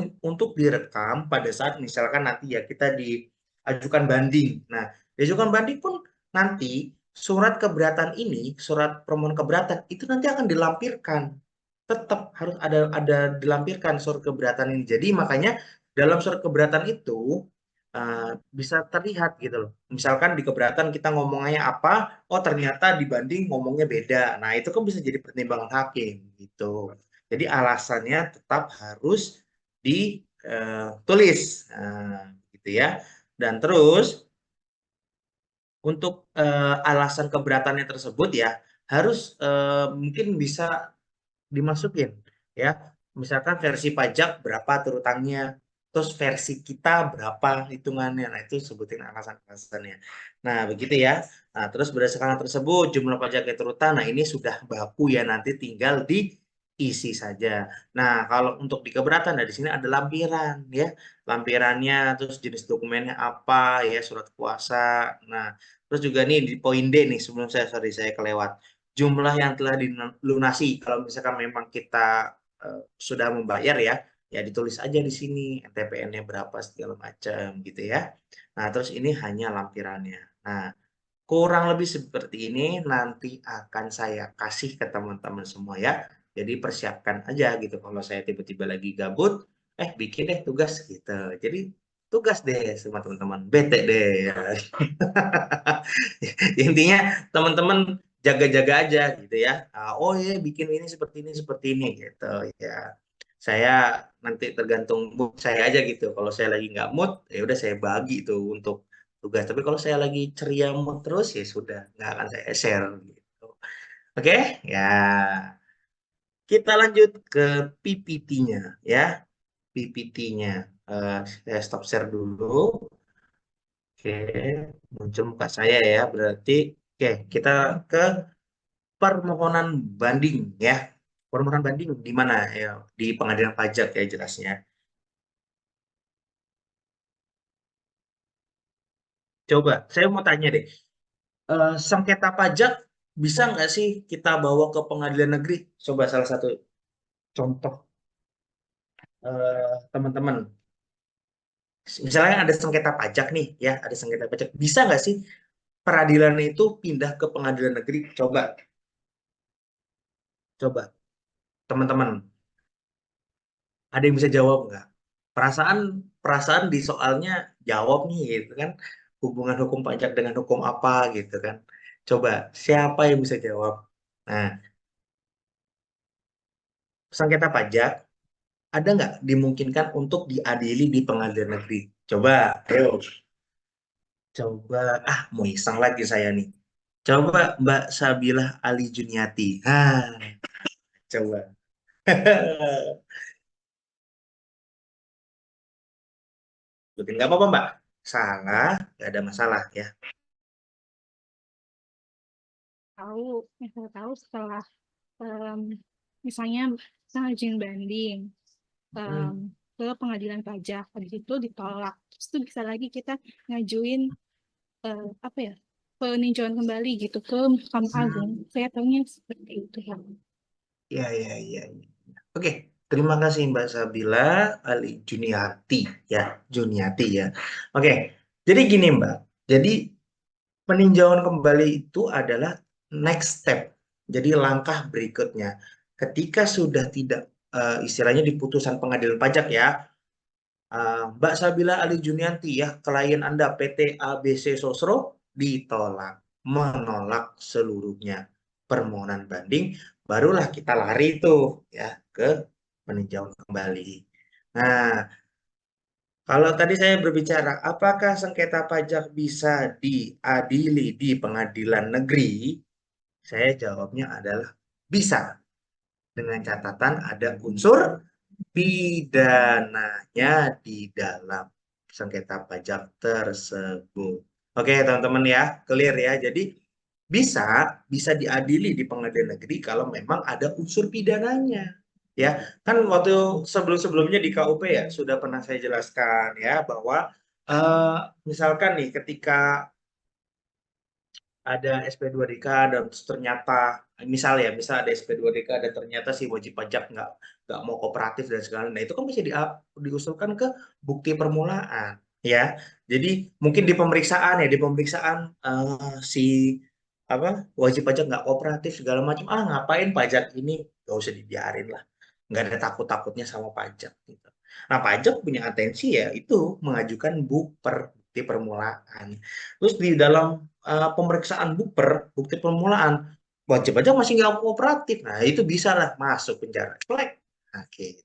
direkam pada saat misalkan nanti ya kita diajukan banding. Nah, diajukan banding pun nanti surat keberatan ini, surat permohonan keberatan itu nanti akan dilampirkan. Tetap harus ada dilampirkan surat keberatan ini. Jadi makanya dalam surat keberatan itu bisa terlihat gitu loh. Misalkan di keberatan kita ngomongnya apa, oh ternyata dibanding ngomongnya beda. Nah, itu kan bisa jadi pertimbangan hakim gitu. Jadi alasannya tetap harus ditulis, gitu ya. Dan terus untuk alasan keberatannya tersebut ya harus mungkin bisa dimasukin ya. Misalkan versi pajak berapa turutangnya, terus versi kita berapa hitungannya. Nah, itu sebutin alasan-alasannya. Nah, begitu ya. Nah, terus berdasarkan hal tersebut jumlah pajak yang turutang, nah ini sudah baku ya nanti tinggal diisi saja. Nah, kalau untuk di keberatan, nah di sini ada lampiran ya. Lampirannya, terus jenis dokumennya apa ya, surat kuasa. Nah, terus juga nih di poin D nih sebelum saya kelewat jumlah yang telah dilunasi. Kalau misalkan memang kita sudah membayar ya, ya ditulis aja di sini NTPN-nya berapa segala macam gitu ya. Nah, terus ini hanya lampirannya. Nah, kurang lebih seperti ini nanti akan saya kasih ke teman-teman semua ya. Jadi persiapkan aja gitu kalau saya tiba-tiba lagi gabut, bikin deh tugas gitu. Jadi tugas deh sama teman-teman, bete deh ya. Intinya teman-teman jaga-jaga aja gitu ya. Oh ya bikin ini seperti ini gitu ya. Saya nanti tergantung mood saya aja gitu. Kalau saya lagi nggak mood, ya udah saya bagi tuh untuk tugas. Tapi kalau saya lagi ceria mood terus ya sudah nggak akan saya share gitu. Oke, ya kita lanjut ke PPT-nya ya. PPT-nya. Saya stop share dulu. Oke, muncul muka saya ya. Berarti, oke, kita ke permohonan banding ya. Permohonan banding di mana ya? Di pengadilan pajak ya jelasnya. Coba, saya mau tanya deh. Sengketa pajak bisa nggak sih kita bawa ke pengadilan negeri? Coba salah satu contoh teman-teman. Misalnya ada sengketa pajak nih, ya, ada sengketa pajak. Bisa nggak sih peradilan itu pindah ke pengadilan negeri? Coba, coba, teman-teman, ada yang bisa jawab nggak? Perasaan, perasaan di soalnya jawab nih, gitu kan? Hubungan hukum pajak dengan hukum apa, gitu kan? Coba, siapa yang bisa jawab? Nah, sengketa pajak ada nggak dimungkinkan untuk diadili di pengadilan negeri? Coba, ayo, coba, mau iseng lagi saya nih. Coba Mbak Sabilah Ali Juniati. Coba. Betul, nggak apa-apa Mbak. Salah, nggak ada masalah ya. Saya tahu setelah em, misalnya saya ngajuin banding em, Hmm. ke pengadilan pajak, habis itu ditolak, terus itu bisa lagi kita ngajuin apa ya, peninjauan kembali gitu ke Mahkamah Agung. Saya tahunya seperti itu ya. Ya, ya, ya, ya. Oke, terima kasih Mbak Sabila Ali Juniati ya, Juniati ya. Oke, jadi gini Mbak. Jadi peninjauan kembali itu adalah next step. Jadi langkah berikutnya. Ketika sudah tidak istilahnya di putusan pengadilan pajak ya, Mbak Sabila Ali Junianti ya, klien Anda PT ABC Sosro ditolak, menolak seluruhnya permohonan banding, barulah kita lari tuh ya ke peninjauan kembali. Nah, kalau tadi saya berbicara, apakah sengketa pajak bisa diadili di pengadilan negeri? Saya jawabnya adalah bisa, dengan catatan ada unsur pidananya di dalam sengketa pajak tersebut. Oke, teman-teman ya, clear ya. Jadi bisa bisa diadili di pengadilan negeri kalau memang ada unsur pidananya. Ya, kan waktu sebelum-sebelumnya di KUP ya sudah pernah saya jelaskan ya bahwa eh, misalkan nih ketika ada SP2DK dan ternyata misal ada SP2DK dan ternyata si wajib pajak nggak mau kooperatif dan segala, nah itu kan bisa diusulkan ke bukti permulaan ya. Jadi mungkin di pemeriksaan si apa wajib pajak nggak kooperatif segala macam, ngapain pajak ini, nggak usah dibiarin lah, nggak ada takut-takutnya sama pajak gitu. Nah, pajak punya atensi ya itu mengajukan bukti permulaan. Terus di dalam pemeriksaan bukti permulaan, wajib pajak masih nggak kooperatif. Nah, itu bisa lah masuk penjara. Plek. Oke.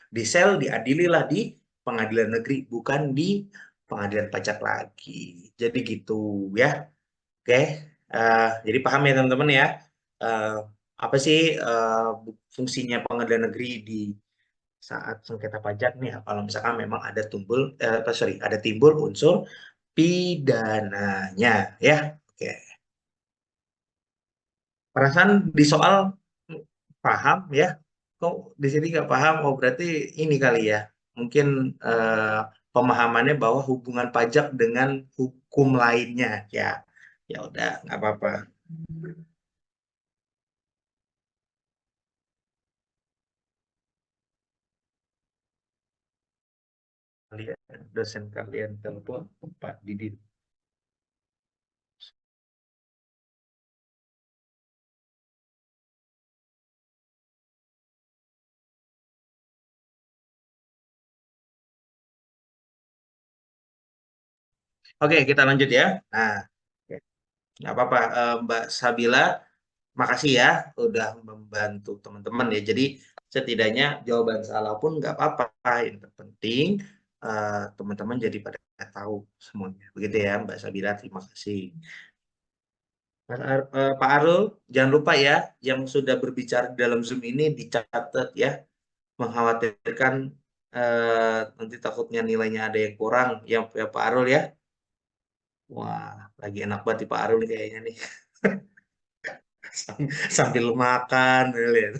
Di sel diadililah di pengadilan negeri, bukan di pengadilan pajak lagi. Jadi gitu ya. Oke. Jadi paham ya teman-teman ya. Eh, apa sih fungsinya pengadilan negeri di saat sengketa pajak nih ya, kalau misalkan memang ada ada timbul unsur pidananya ya. Oke. Perasaan di soal paham ya. Kok di sini nggak paham? Oh berarti ini kali ya. Mungkin pemahamannya bahwa hubungan pajak dengan hukum lainnya ya. Ya udah nggak apa-apa. Kalian dosen kalian telepon Pak Didi. Oke, kita lanjut ya. Nah, oke. Nggak apa-apa, Mbak Sabila. Makasih ya udah membantu teman-teman ya. Jadi setidaknya jawaban salah pun nggak apa-apa. Yang terpenting teman-teman jadi pada tahu semuanya. Begitu ya Mbak Sabira, terima kasih. Pak Arul, jangan lupa ya yang sudah berbicara dalam Zoom ini dicatat ya. Mengkhawatirkan nanti takutnya nilainya ada yang kurang ya Pak Arul ya. Wah, lagi enak banget di Pak Arul nih kayaknya nih. Sambil makan, lihat.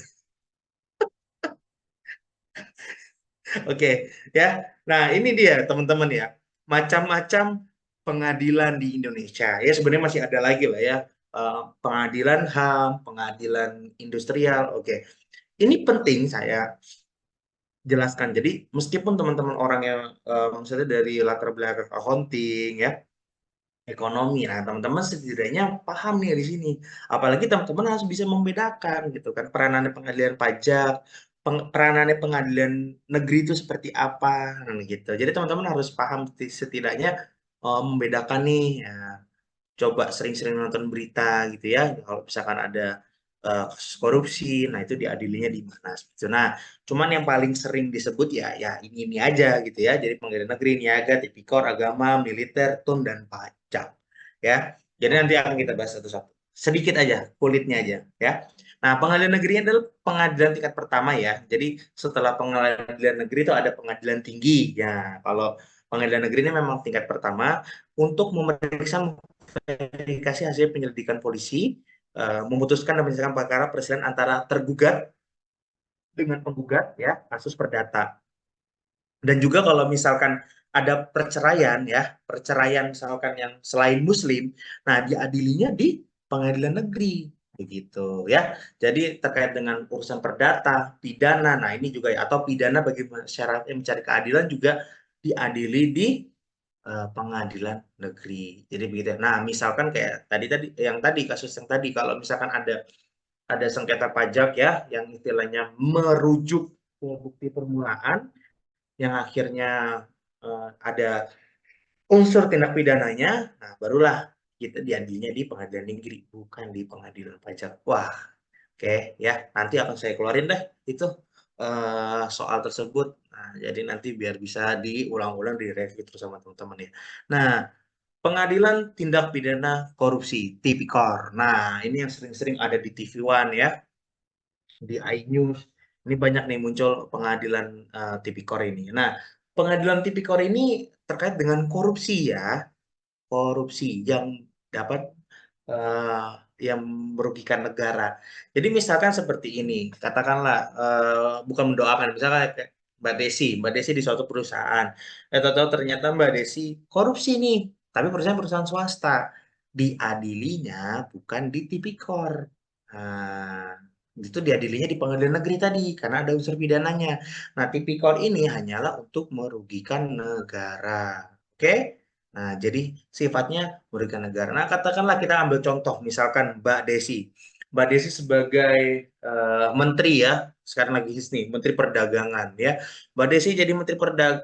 Oke, ya. Nah, ini dia teman-teman ya. Macam-macam pengadilan di Indonesia. Ya, sebenarnya masih ada lagi lah ya. Pengadilan HAM, pengadilan industrial. Oke. Ini penting saya jelaskan. Jadi, meskipun teman-teman orang yang misalnya dari latar belakang accounting ya, ekonomi. Nah, teman-teman setidaknya paham nih di sini. Apalagi teman-teman harus bisa membedakan gitu kan peranannya pengadilan pajak, peranannya pengadilan negeri itu seperti apa nah, gitu. Jadi teman-teman harus paham setidaknya membedakan nih ya, coba sering-sering nonton berita gitu ya. Kalau misalkan ada kasus korupsi, nah itu diadilinya di mana gitu. Nah, cuman yang paling sering disebut ya ini aja gitu ya. Jadi pengadilan negeri, niaga, tipikor, agama, militer, tun dan pajak ya. Jadi nanti akan kita bahas satu-satu. Sedikit aja, kulitnya aja ya. Nah, pengadilan negeri adalah pengadilan tingkat pertama ya. Jadi setelah pengadilan negeri itu ada pengadilan tinggi. Ya, kalau pengadilan negeri ini memang tingkat pertama untuk memeriksa verifikasi hasil penyelidikan polisi, memutuskan dan menyelesaikan perkara perselisihan antara tergugat dengan penggugat ya kasus perdata. Dan juga kalau misalkan ada perceraian ya, perceraian misalkan yang selain Muslim, nah diadilinya di pengadilan negeri begitu ya. Jadi terkait dengan urusan perdata, pidana, nah ini juga ya, atau pidana bagi masyarakat yang mencari keadilan juga diadili di pengadilan negeri. Jadi begitu. Nah, misalkan kayak tadi kasus yang tadi kalau misalkan ada sengketa pajak ya yang istilahnya merujuk ke bukti permulaan yang akhirnya ada unsur tindak pidananya, nah barulah kita diadilinya di pengadilan negeri bukan di pengadilan pajak. Wah, oke ya, nanti akan saya keluarin deh itu soal tersebut. Nah, jadi nanti biar bisa diulang-ulang, direview terus sama teman-teman ya. Nah, pengadilan tindak pidana korupsi, Tipikor. Nah, ini yang sering-sering ada di TV One ya, di iNews. Ini banyak nih muncul pengadilan Tipikor ini. Nah, pengadilan Tipikor ini terkait dengan korupsi ya, korupsi yang dapat eh, yang merugikan negara. Jadi misalkan seperti ini, katakanlah bukan mendoakan, misalkan kayak Mbak Desi di suatu perusahaan, tahu-tahu ternyata Mbak Desi korupsi nih, tapi perusahaan swasta, diadilinya bukan di Tipikor. Nah, itu diadilinya di pengadilan negeri tadi karena ada unsur pidananya. Nah, Tipikor ini hanyalah untuk merugikan negara. Oke? Nah, jadi sifatnya merugikan negara. Nah, katakanlah kita ambil contoh, misalkan Mbak Desi. Mbak Desi sebagai menteri ya, sekarang lagi hits nih, Menteri Perdagangan ya. Mbak Desi jadi Menteri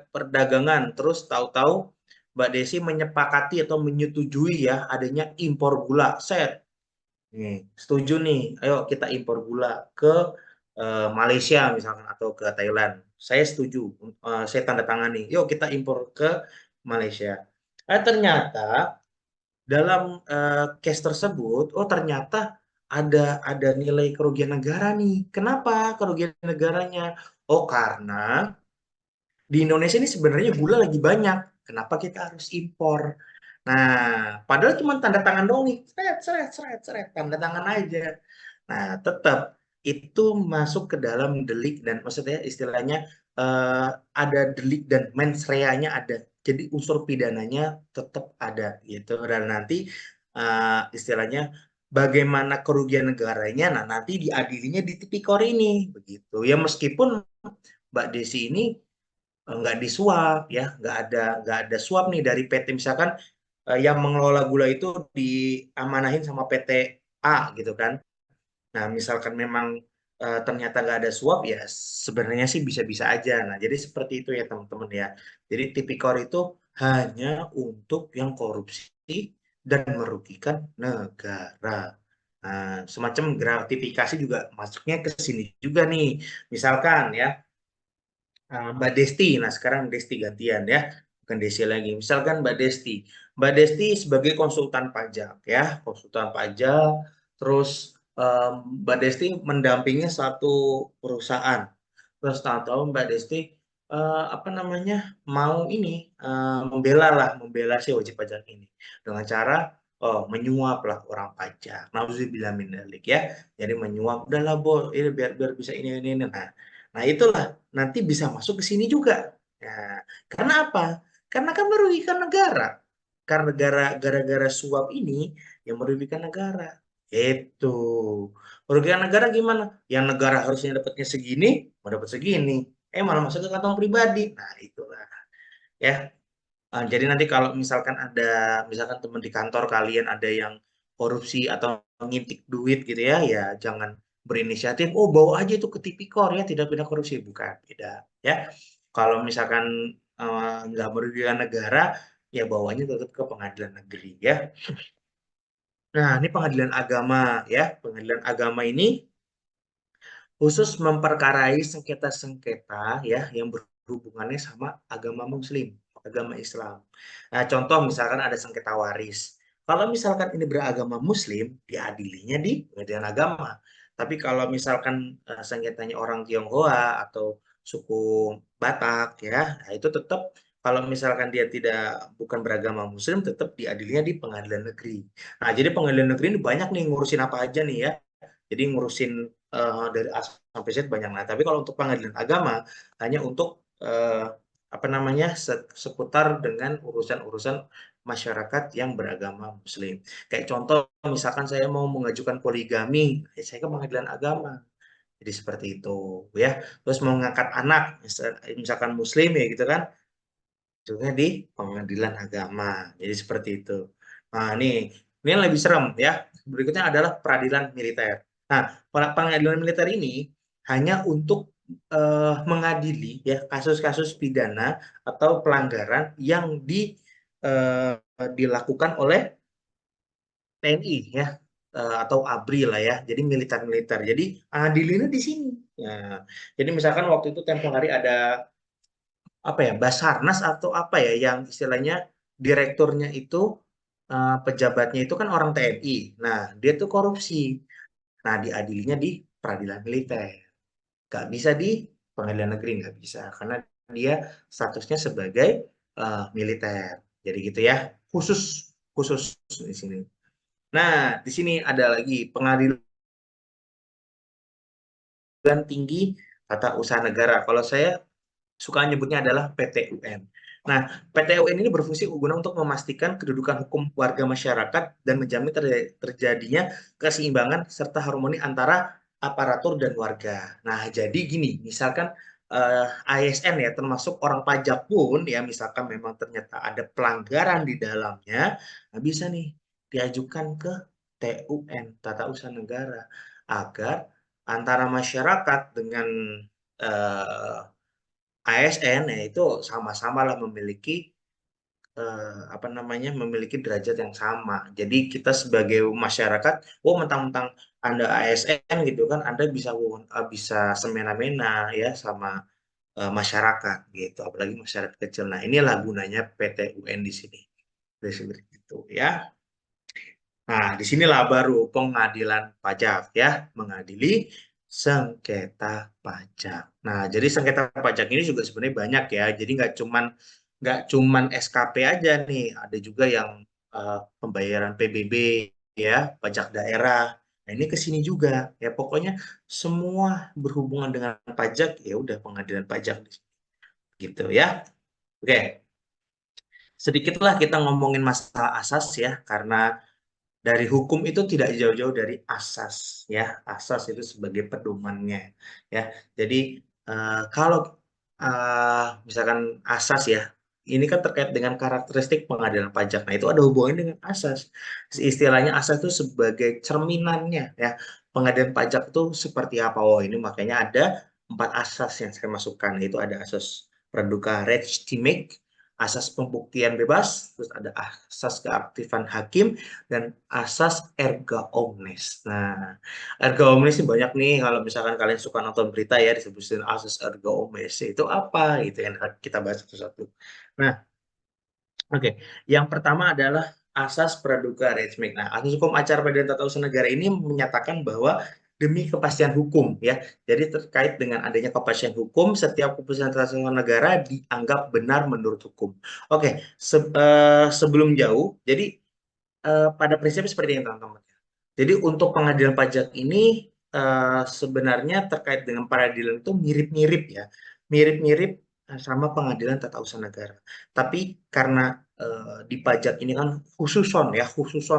Perdagangan, terus tahu-tahu Mbak Desi menyepakati atau menyetujui ya adanya impor gula. Set, nih, setuju nih, ayo kita impor gula ke Malaysia misalkan atau ke Thailand. Saya setuju, saya tanda tangan nih. Yuk kita impor ke Malaysia. Ternyata dalam case tersebut, oh ternyata ada nilai kerugian negara nih. Kenapa kerugian negaranya? Oh karena di Indonesia ini sebenarnya gula lagi banyak. Kenapa kita harus impor? Nah, padahal cuma tanda tangan doang nih. Seret, seret, seret, seret. Tanda tangan aja. Nah, tetap itu masuk ke dalam delik dan maksudnya istilahnya ada delik dan mens rea-nya ada. Jadi unsur pidananya tetap ada gitu. Dan nanti istilahnya bagaimana kerugian negaranya, nah nanti diadilinya di tipikor ini begitu. Ya meskipun Mbak Desi ini nggak disuap ya, nggak ada suap nih dari PT misalkan yang mengelola gula itu diamanahin sama PT A gitu kan. Nah, misalkan memang ternyata nggak ada suap, ya sebenarnya sih bisa-bisa aja. Nah, jadi seperti itu ya teman-teman ya. Jadi tipikor itu hanya untuk yang korupsi dan merugikan negara. Nah, semacam gratifikasi juga masuknya ke sini juga nih. Misalkan ya, Mbak Desti, nah sekarang Desti gantian ya, bukan Desi lagi. Misalkan Mbak Desti sebagai konsultan pajak ya, konsultan pajak, terus Mbak Desti mendampingi satu perusahaan, terus tahu-tahu Mbak Desti apa namanya, mau ini, membela si wajib pajak ini dengan cara menyuap lah orang pajak. Nauzubillah min dzalik ya. Jadi menyuap, udahlah ini biar biar bisa ini. Nah itulah nanti bisa masuk ke sini juga. Nah, karena apa? Karena kan merugikan negara. Karena gara-gara suap ini yang merugikan negara. Itu. Merugikan negara gimana? Yang negara harusnya dapatnya segini, mau dapat segini. Malah masuk ke kantong pribadi. Nah, itulah ya. Jadi nanti kalau misalkan ada, misalkan teman di kantor kalian ada yang korupsi atau ngintik duit gitu ya, ya jangan berinisiatif, oh bawa aja itu ke tipikor ya, tidak pidana korupsi. Bukan, tidak ya. Kalau misalkan nggak merugikan negara, ya bawanya tetap ke pengadilan negeri ya. Nah, ini pengadilan agama ya. Pengadilan agama ini khusus memperkarai sengketa-sengketa ya yang berhubungannya sama agama Muslim, agama Islam. Nah, contoh misalkan ada sengketa waris. Kalau misalkan ini beragama Muslim, diadilinya di pengadilan agama. Tapi kalau misalkan sengketanya orang Tionghoa atau suku Batak ya, nah itu tetap kalau misalkan dia bukan beragama Muslim, tetap diadilinya di pengadilan negeri. Nah, jadi pengadilan negeri ini banyak nih ngurusin apa aja nih ya. Jadi ngurusin dari A sampai Z banyak. Nah, tapi kalau untuk pengadilan agama hanya untuk apa namanya seputar dengan urusan-urusan masyarakat yang beragama Muslim. Kayak contoh, misalkan saya mau mengajukan poligami, saya ke pengadilan agama. Jadi seperti itu, ya. Terus mau mengangkat anak, misalkan Muslim ya gitu kan, ujungnya di pengadilan agama. Jadi seperti itu. Nah, ini yang lebih serem ya. Berikutnya adalah peradilan militer. Nah, pengadilan militer ini hanya untuk mengadili ya kasus-kasus pidana atau pelanggaran yang dilakukan oleh TNI ya, atau ABRI lah ya. Jadi militer-militer. Jadi adilinnya di sini. Ya. Jadi misalkan waktu itu tempo hari ada apa ya, Basarnas atau apa ya yang istilahnya direkturnya itu pejabatnya itu kan orang TNI. Nah, dia tuh korupsi. Nah, diadilinya di peradilan militer. Nggak bisa di pengadilan negeri, nggak bisa. Karena dia statusnya sebagai militer. Jadi gitu ya. Khusus khusus di sini. Nah, di sini ada lagi pengadilan tinggi tata usaha negara. Kalau saya suka nyebutnya adalah PT UN. Nah, PT UN ini berfungsi guna untuk memastikan kedudukan hukum warga masyarakat dan menjamin terjadinya keseimbangan serta harmoni antara aparatur dan warga. Nah, jadi gini, misalkan ASN ya, termasuk orang pajak pun ya, misalkan memang ternyata ada pelanggaran di dalamnya, nah bisa nih diajukan ke TUN, Tata Usaha Negara, agar antara masyarakat dengan eh, ASN ya itu sama-sama lah memiliki apa namanya, memiliki derajat yang sama. Jadi kita sebagai masyarakat, oh mentang-mentang Anda ASN gitu kan, Anda bisa semena-mena ya sama masyarakat gitu, apalagi masyarakat kecil. Nah, inilah gunanya PT UN di sini. Seperti itu ya. Nah, disinilah baru pengadilan pajak ya, mengadili sengketa pajak. Nah, jadi sengketa pajak ini juga sebenarnya banyak ya. Jadi nggak cuman SKP aja nih, ada juga yang pembayaran PBB ya, pajak daerah. Nah, ini ke sini juga ya. Pokoknya semua berhubungan dengan pajak ya udah pengadilan pajak di sini. Gitu ya. Oke, sedikitlah kita ngomongin masalah asas ya, karena dari hukum itu tidak jauh-jauh dari asas ya, asas itu sebagai pedomannya ya. Jadi kalau misalkan asas ya, ini kan terkait dengan karakteristik pengadilan pajak. Nah, itu ada hubungannya dengan asas. Istilahnya asas itu sebagai cerminannya ya, pengadilan pajak itu seperti apa. Oh, ini makanya ada 4 asas yang saya masukkan. Itu ada asas praduga legitimate, asas pembuktian bebas, terus ada asas keaktifan hakim, dan asas erga omnes. Nah, erga omnes ini banyak nih, kalau misalkan kalian suka nonton berita ya, disebutin asas erga omnes. Itu apa? Gitu yang kita bahas satu-satu. Nah, oke. Yang pertama adalah asas praduga reject. Nah, asas hukum acara pidana tata usaha negara ini menyatakan bahwa demi kepastian hukum ya. Jadi terkait dengan adanya kepastian hukum, setiap keputusan tata usaha negara dianggap benar menurut hukum. Oke, sebelum jauh, jadi pada prinsipnya seperti ini teman-teman. Jadi untuk pengadilan pajak ini sebenarnya terkait dengan peradilan itu mirip-mirip ya, mirip-mirip sama pengadilan tata usaha negara. Tapi karena di pajak ini kan khususon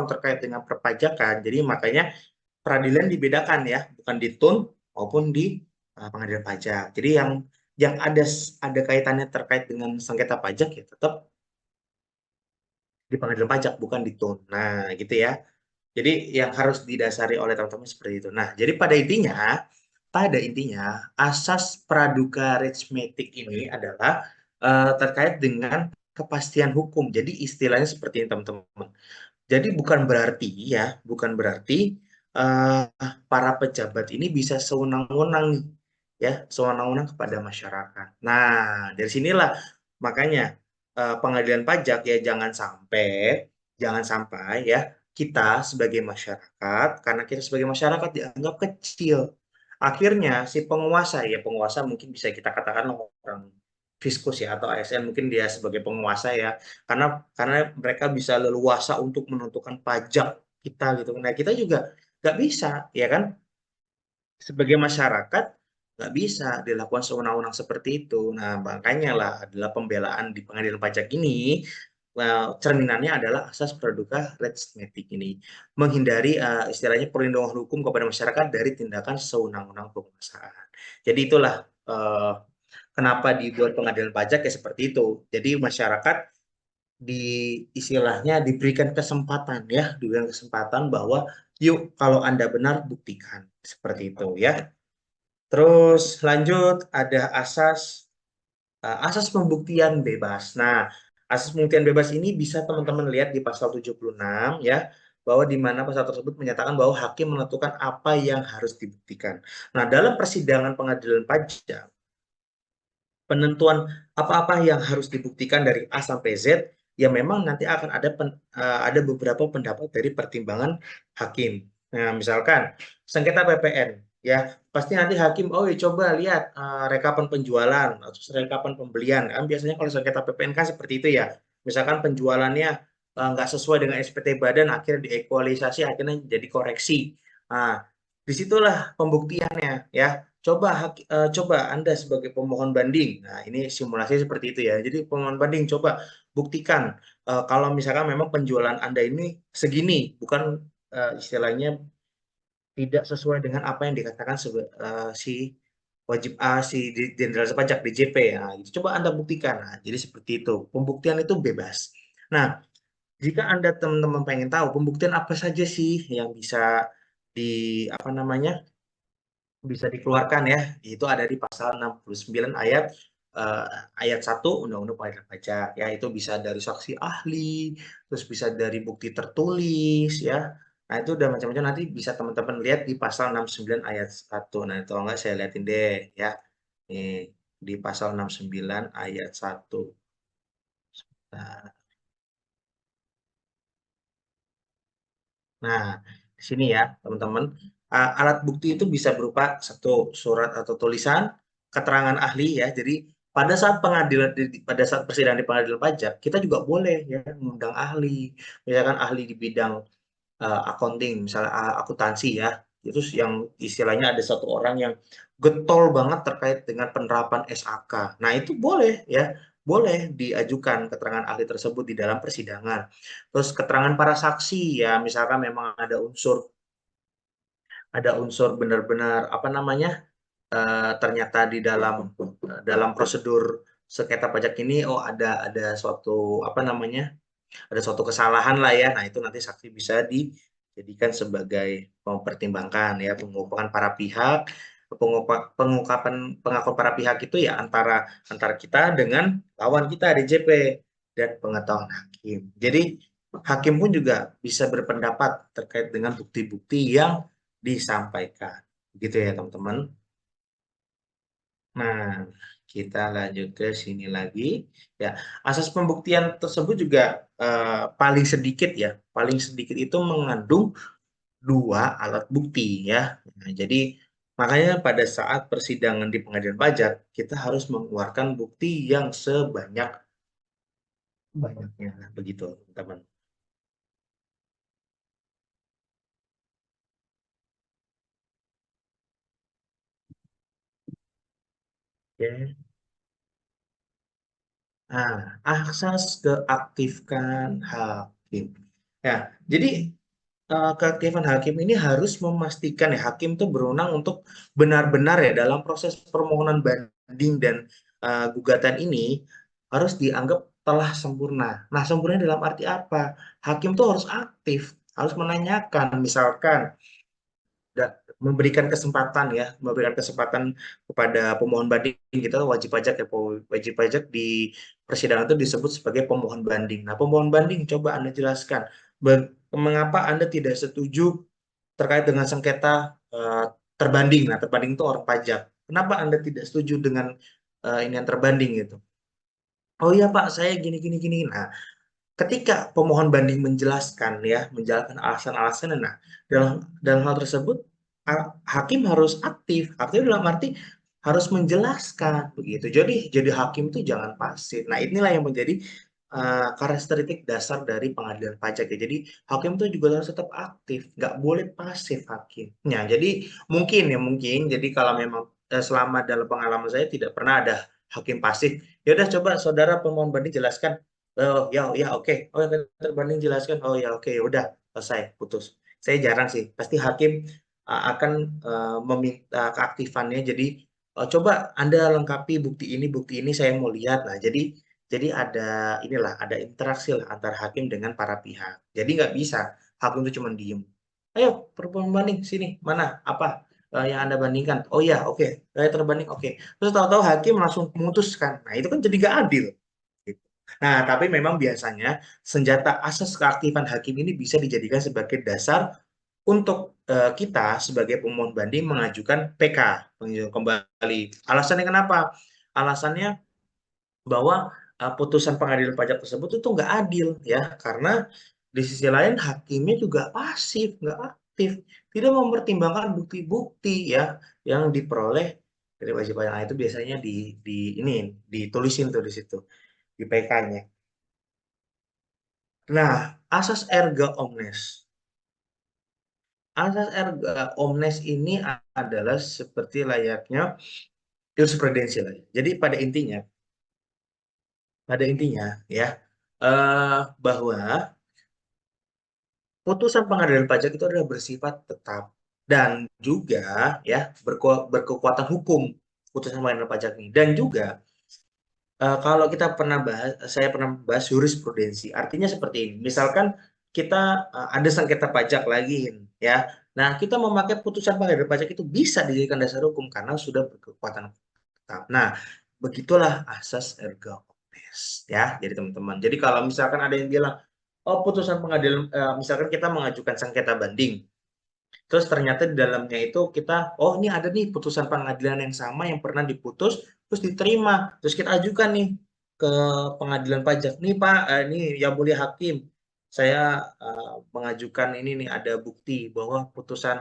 terkait dengan perpajakan, jadi makanya peradilan dibedakan ya, bukan di TUN maupun di pengadilan pajak. Jadi yang ada kaitannya terkait dengan sengketa pajak ya tetap di pengadilan pajak, bukan di TUN. Nah, gitu ya. Jadi yang harus didasari oleh teman-teman seperti itu. Nah, jadi pada intinya asas praduga aritmetik ini adalah terkait dengan kepastian hukum. Jadi istilahnya seperti ini teman-teman. Jadi bukan berarti eh, para pejabat ini bisa sewenang-wenang nih, ya, sewenang-wenang kepada masyarakat. Nah, dari sinilah makanya pengadilan pajak ya jangan sampai ya kita sebagai masyarakat, karena kita sebagai masyarakat dianggap kecil. Akhirnya si penguasa mungkin bisa kita katakan orang fiskus ya atau ASN mungkin dia sebagai penguasa ya karena mereka bisa leluasa untuk menentukan pajak kita gitu. Nah, kita juga nggak bisa, ya kan? Sebagai masyarakat nggak bisa dilakukan sewenang-wenang seperti itu. Nah, makanya lah adalah pembelaan di pengadilan pajak ini. Nah, cerminannya adalah asas praduga aritmetik ini menghindari istilahnya perlindungan hukum kepada masyarakat dari tindakan sewenang-wenang penguasaan. Jadi itulah kenapa dibuat pengadilan pajak ya seperti itu. Jadi masyarakat istilahnya diberikan kesempatan bahwa yuk kalau Anda benar buktikan seperti itu ya. Terus lanjut ada asas pembuktian bebas. Nah, asas pembuktian bebas ini bisa teman-teman lihat di pasal 76 ya, bahwa di mana pasal tersebut menyatakan bahwa hakim menentukan apa yang harus dibuktikan. Nah, dalam persidangan pengadilan pajak penentuan apa-apa yang harus dibuktikan dari A sampai Z, ya memang nanti akan ada beberapa pendapat dari pertimbangan hakim. Nah, misalkan sengketa PPN, ya pasti nanti hakim, oh ya coba lihat rekapan penjualan atau rekapan pembelian. Kan biasanya kalau sengketa PPN kan seperti itu ya. Misalkan penjualannya nggak sesuai dengan SPT badan, akhirnya diekualisasi, akhirnya jadi koreksi. Nah, disitulah pembuktiannya ya. Coba Anda sebagai pemohon banding. Nah, ini simulasi seperti itu ya. Jadi pemohon banding coba buktikan kalau misalkan memang penjualan Anda ini segini, bukan istilahnya tidak sesuai dengan apa yang dikatakan si wajib si Jenderal Pajak DJP ya. Nah, coba Anda buktikan. Nah, jadi seperti itu. Pembuktian itu bebas. Nah, jika Anda teman-teman pengen tahu pembuktian apa saja sih yang bisa apa namanya bisa dikeluarkan ya, itu ada di pasal 69 ayat 1 Undang-Undang Pengadilan Pajak ya, itu bisa dari saksi ahli, terus bisa dari bukti tertulis ya. Nah, itu udah macam-macam nanti bisa teman-teman lihat di pasal 69 ayat 1. Nah, itu enggak saya liatin deh ya. Nih, di pasal 69 ayat 1. Nah, Nah, di sini ya, teman-teman, alat bukti itu bisa berupa satu surat atau tulisan, keterangan ahli ya. Jadi pada saat persidangan di pengadilan pajak, kita juga boleh ya mengundang ahli, misalkan ahli di bidang accounting, misalnya akuntansi ya. Itu yang istilahnya ada satu orang yang getol banget terkait dengan penerapan SAK. Nah, itu boleh ya, boleh diajukan keterangan ahli tersebut di dalam persidangan. Terus keterangan para saksi ya, misalkan memang ada unsur benar-benar apa namanya ternyata di dalam prosedur sengketa pajak ini oh ada suatu apa namanya ada suatu kesalahan lah ya. Nah, itu nanti saksi bisa dijadikan sebagai mempertimbangkan ya pengukuhan para pihak, pengakuan para pihak itu ya antara kita dengan lawan kita DJP dan pengetahuan hakim. Jadi hakim pun juga bisa berpendapat terkait dengan bukti-bukti yang disampaikan. Gitu ya, teman-teman. Nah, kita lanjut ke sini lagi. Ya, asas pembuktian tersebut juga paling sedikit itu mengandung dua alat bukti ya. Nah, jadi makanya pada saat persidangan di pengadilan pajak kita harus mengeluarkan bukti yang sebanyak-banyaknya. Nah, begitu, teman. Oke. Nah, asas keaktifkan hakim. Ya, jadi keaktifan hakim ini harus memastikan ya hakim itu berwenang untuk benar-benar ya dalam proses permohonan banding dan gugatan ini harus dianggap telah sempurna. Nah, sempurna dalam arti apa? Hakim tuh harus aktif, harus menanyakan, misalkan memberikan kesempatan kepada pemohon banding. Kita wajib pajak ya, wajib pajak di persidangan itu disebut sebagai pemohon banding. Nah, pemohon banding coba Anda jelaskan mengapa Anda tidak setuju terkait dengan sengketa terbanding. Nah, terbanding itu orang pajak. Kenapa Anda tidak setuju dengan ini yang terbanding gitu? Oh iya Pak, saya gini gini gini. Nah, ketika pemohon banding menjelaskan alasan-alasannya, nah dalam hal tersebut hakim harus aktif. Aktif dalam arti harus menjelaskan begitu. Jadi hakim itu jangan pasif. Nah, inilah yang menjadi karakteristik dasar dari pengadilan pajak ya. Jadi hakim itu juga harus tetap aktif, nggak boleh pasif hakim. Nah, jadi mungkin jadi kalau memang selama dalam pengalaman saya tidak pernah ada hakim pasif. Ya udah coba saudara pemohon banding jelaskan. Oh ya ya oke. Oh ya terbanding jelaskan. Oh ya oke ya udah selesai putus. Saya jarang sih. Pasti hakim akan meminta keaktifannya. Jadi coba Anda lengkapi bukti ini saya mau lihat. Nah, jadi ada interaksi lah antara hakim dengan para pihak. Jadi nggak bisa hakim itu cuma diem. Ayo perbanding sini mana apa yang Anda bandingkan. Oh ya oke. Saya terbanding oke. Terus tahu-tahu hakim langsung memutuskan. Nah, itu kan jadi nggak adil. Gitu. Nah, tapi memang biasanya senjata asas keaktifan hakim ini bisa dijadikan sebagai dasar untuk kita sebagai pemohon banding mengajukan PK, pengajuan kembali. Alasannya kenapa? Alasannya bahwa putusan pengadilan pajak tersebut itu nggak adil ya, karena di sisi lain hakimnya juga pasif, nggak aktif, tidak mempertimbangkan bukti-bukti ya yang diperoleh dari wajib pajak. Nah, itu biasanya ditulisin tuh di situ di PK-nya. Nah, asas erga omnes. Asas erga omnes ini adalah seperti layaknya jurisprudensi lah. Jadi pada intinya ya bahwa putusan pengadilan pajak itu adalah bersifat tetap dan juga ya berkekuatan hukum putusan pengadilan pajak ini dan juga kalau saya pernah bahas jurisprudensi. Artinya seperti ini. Misalkan kita ada sengketa pajak lagi, ya. Nah, kita memakai putusan pengadilan pajak itu bisa dijadikan dasar hukum karena sudah berkekuatan tetap. Nah, begitulah asas erga omnes, ya. Jadi teman-teman. Jadi kalau misalkan ada yang bilang, oh putusan pengadilan, misalkan kita mengajukan sengketa banding, terus ternyata di dalamnya itu kita, oh ini ada nih putusan pengadilan yang sama yang pernah diputus, terus diterima. Terus kita ajukan nih ke pengadilan pajak. Nih Pak, ini yang mulia hakim, saya mengajukan ini nih ada bukti bahwa putusan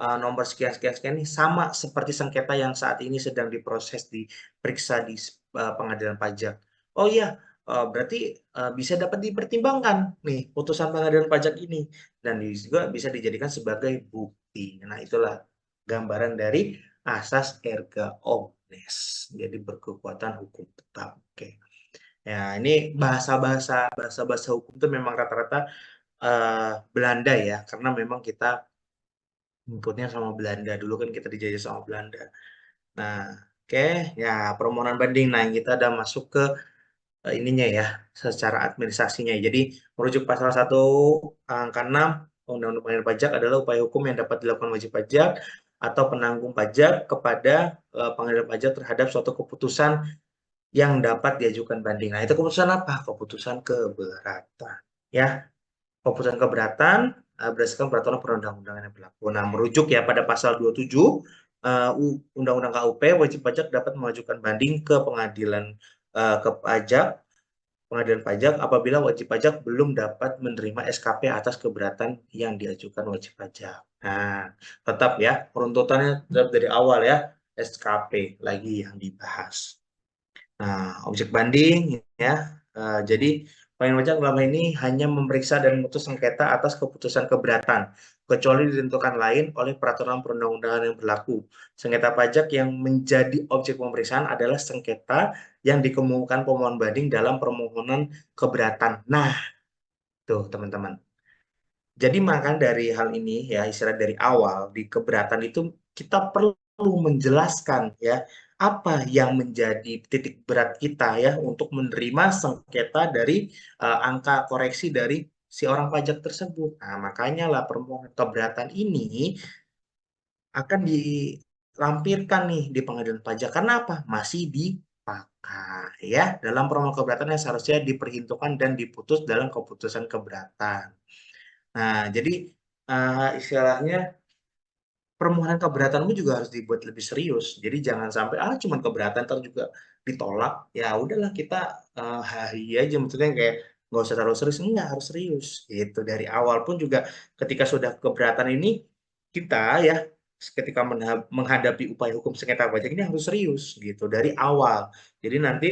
nomor sekian sekian sekian ini sama seperti sengketa yang saat ini sedang diproses diperiksa di pengadilan pajak. Oh iya, berarti bisa dapat dipertimbangkan nih putusan pengadilan pajak ini dan juga bisa dijadikan sebagai bukti. Nah, itulah gambaran dari asas erga omnes. Jadi berkekuatan hukum tetap. Oke. Ya, ini bahasa-bahasa hukum itu memang rata-rata Belanda ya, karena memang kita inputnya sama Belanda. Dulu kan kita dijajah sama Belanda. Nah, oke, ya permohonan banding. Nah, kita udah masuk ke ininya ya, secara administrasinya. Jadi, merujuk pasal 1 angka 6 Undang-Undang Pengadilan Pajak adalah upaya hukum yang dapat dilakukan wajib pajak atau penanggung pajak kepada pengadilan pajak terhadap suatu keputusan yang dapat diajukan banding. Nah, itu keputusan apa? Keputusan keberatan. Ya, keputusan keberatan berdasarkan peraturan perundang-undangan yang berlaku. Nah, merujuk ya pada pasal 27 Undang-Undang KUP, wajib pajak dapat mengajukan banding ke pengadilan ke pajak pengadilan pajak apabila wajib pajak belum dapat menerima SKP atas keberatan yang diajukan wajib pajak. Nah, tetap ya, peruntutannya tetap dari awal ya, SKP lagi yang dibahas. Nah, objek banding ya. Jadi pengadilan pajak dalam hal ini hanya memeriksa dan memutus sengketa atas keputusan keberatan, kecuali ditentukan lain oleh peraturan perundang-undangan yang berlaku. Sengketa pajak yang menjadi objek pemeriksaan adalah sengketa yang dikemukakan pemohon banding dalam permohonan keberatan. Nah, tuh teman-teman. Jadi maka dari hal ini ya, istilah dari awal di keberatan itu kita perlu menjelaskan ya apa yang menjadi titik berat kita ya untuk menerima sengketa dari angka koreksi dari si orang pajak tersebut. Nah, makanya lah permohonan keberatan ini akan dilampirkan nih di pengadilan pajak. Karena apa? Masih dipakai ya dalam permohonan keberatan yang seharusnya diperhitungkan dan diputus dalam keputusan keberatan. Nah, jadi istilahnya permohonan keberatanmu juga harus dibuat lebih serius. Jadi jangan sampai cuma keberatan ntar juga ditolak. Ya udahlah kita hari aja, maksudnya kayak nggak usah terlalu serius. Enggak, harus serius. Gitu dari awal pun juga ketika sudah keberatan ini kita ya ketika menghadapi upaya hukum sengketa pajak ini harus serius gitu dari awal. Jadi nanti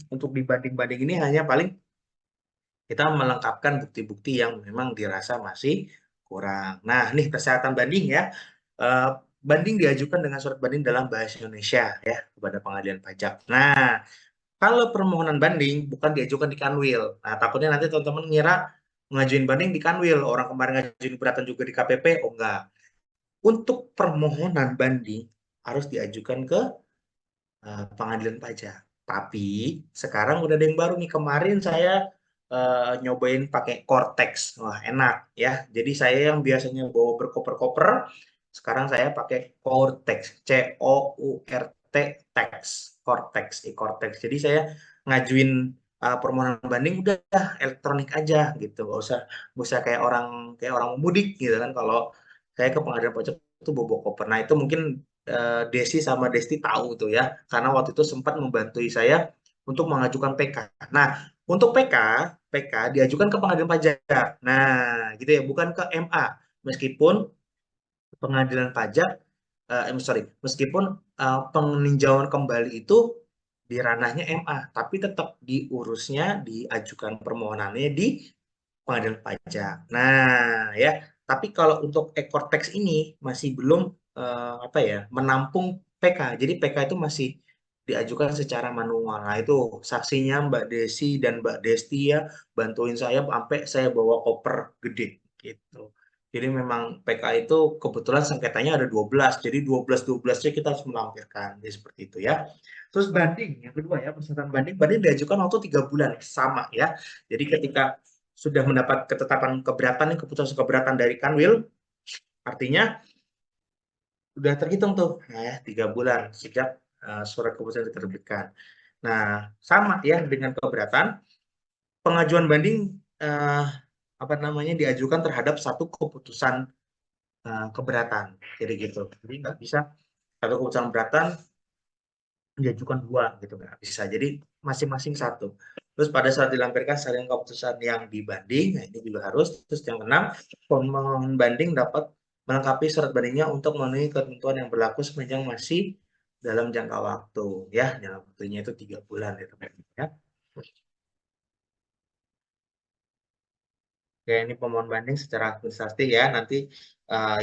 untuk dibanding-banding ini hanya paling kita melengkapkan bukti-bukti yang memang dirasa masih kurang. Nah, nih persyaratan banding ya. Banding diajukan dengan surat banding dalam bahasa Indonesia ya kepada pengadilan pajak. Nah, kalau permohonan banding bukan diajukan di Kanwil. Nah, takutnya nanti teman-teman ngira ngajuin banding di Kanwil, orang kemarin ngajuin keberatan juga di KPP, oh enggak. Untuk permohonan banding harus diajukan ke pengadilan pajak. Tapi sekarang udah ada yang baru nih. Kemarin saya nyobain pakai Cortex. Wah, enak ya. Jadi saya yang biasanya bawa berkoper-koper, sekarang saya pakai Cortex. C-O-U-R-T Tex. Cortex, e-Cortex. Jadi saya ngajuin permohonan banding udah elektronik aja gitu. Gak usah kayak orang mudik gitu kan. Kalau saya ke pengadilan pajak itu bawa koper. Nah, itu mungkin Desi sama Desti tahu tuh ya, karena waktu itu sempat membantu saya untuk mengajukan PK. Nah, untuk PK diajukan ke pengadilan pajak. Nah, gitu ya, bukan ke MA. Meskipun pengadilan pajak, meskipun peninjauan kembali itu di ranahnya MA, tapi tetap diajukan permohonannya di pengadilan pajak. Nah, ya, tapi kalau untuk e-Cortex ini masih belum menampung PK. Jadi PK itu masih diajukan secara manual. Nah, itu saksinya Mbak Desi dan Mbak Desti ya bantuin saya sampai saya bawa koper gede gitu. Jadi memang PK itu kebetulan sengketanya ada 12. Jadi 12-12-nya kita harus melampirkan. Jadi seperti itu ya. Terus banding, yang kedua ya, persyaratan banding diajukan waktu 3 bulan. Sama ya. Jadi ketika sudah mendapat ketetapan keberatan, keputusan keberatan dari Kanwil, artinya sudah terhitung tuh, nah, ya, 3 bulan sejak surat keputusan diterbitkan. Nah, sama ya dengan keberatan, pengajuan banding diajukan terhadap satu keputusan keberatan, jadi gitu. Jadi nggak bisa satu keputusan keberatan diajukan 2 gitu, nggak bisa. Jadi masing-masing satu. Terus pada saat dilampirkan salinan keputusan yang dibanding, nah ini juga harus. Terus yang keenam, pemohon banding dapat melengkapi surat bandingnya untuk memenuhi ketentuan yang berlaku sepanjang masih dalam jangka waktu ya, jangka waktunya itu 3 bulan ya teman-teman ya. Oke, ini pemohon banding secara administratif ya. Nanti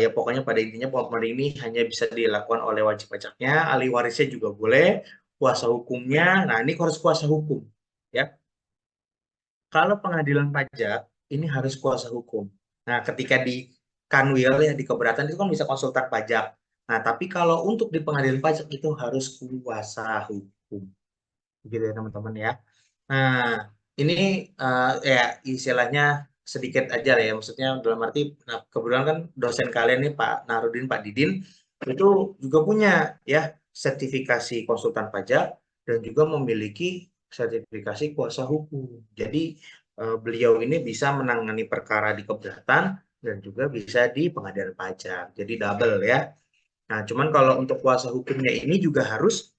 ya pokoknya pada intinya pemohon banding ini hanya bisa dilakukan oleh wajib pajaknya, ahli warisnya juga boleh, kuasa hukumnya. Nah, ini harus kuasa hukum ya. Kalau pengadilan pajak ini harus kuasa hukum. Nah, ketika di Kanwil ya di keberatan itu kan bisa konsultan pajak. Nah, tapi kalau untuk di pengadilan pajak itu harus kuasa hukum. Gitu ya teman-teman ya. Nah, ini ya istilahnya sedikit aja lah ya. Maksudnya dalam arti kebetulan kan dosen kalian nih Pak Narudin, Pak Didin itu juga punya ya sertifikasi konsultan pajak dan juga memiliki sertifikasi kuasa hukum. Jadi beliau ini bisa menangani perkara di keberatan dan juga bisa di pengadilan pajak. Jadi double ya. Nah, cuman kalau untuk kuasa hukumnya ini juga harus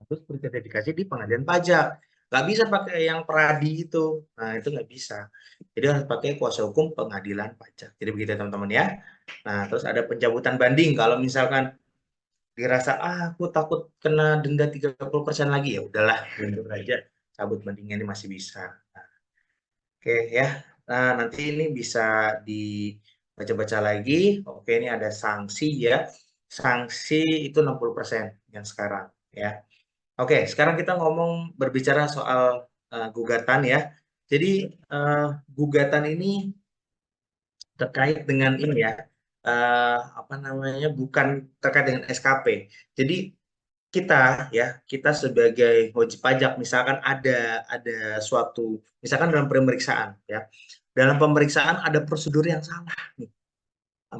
bersertifikasi di pengadilan pajak. Nggak bisa pakai yang peradi itu. Nah, itu nggak bisa. Jadi harus pakai kuasa hukum pengadilan pajak. Jadi begitu teman-teman ya. Nah, terus ada pencabutan banding. Kalau misalkan dirasa, aku takut kena denda 30% lagi, ya udahlah, mundur aja. Cabut bandingnya ini masih bisa. Nah, oke ya. Nah, nanti ini bisa dibaca-baca lagi. Oke, ini ada sanksi ya. Sanksi itu 60% yang sekarang ya. Oke, sekarang kita berbicara soal gugatan ya. Jadi gugatan ini terkait dengan ini ya, apa namanya, bukan terkait dengan SKP. Jadi kita sebagai wajib pajak, misalkan ada suatu, misalkan dalam pemeriksaan ya, dalam pemeriksaan ada prosedur yang salah nih.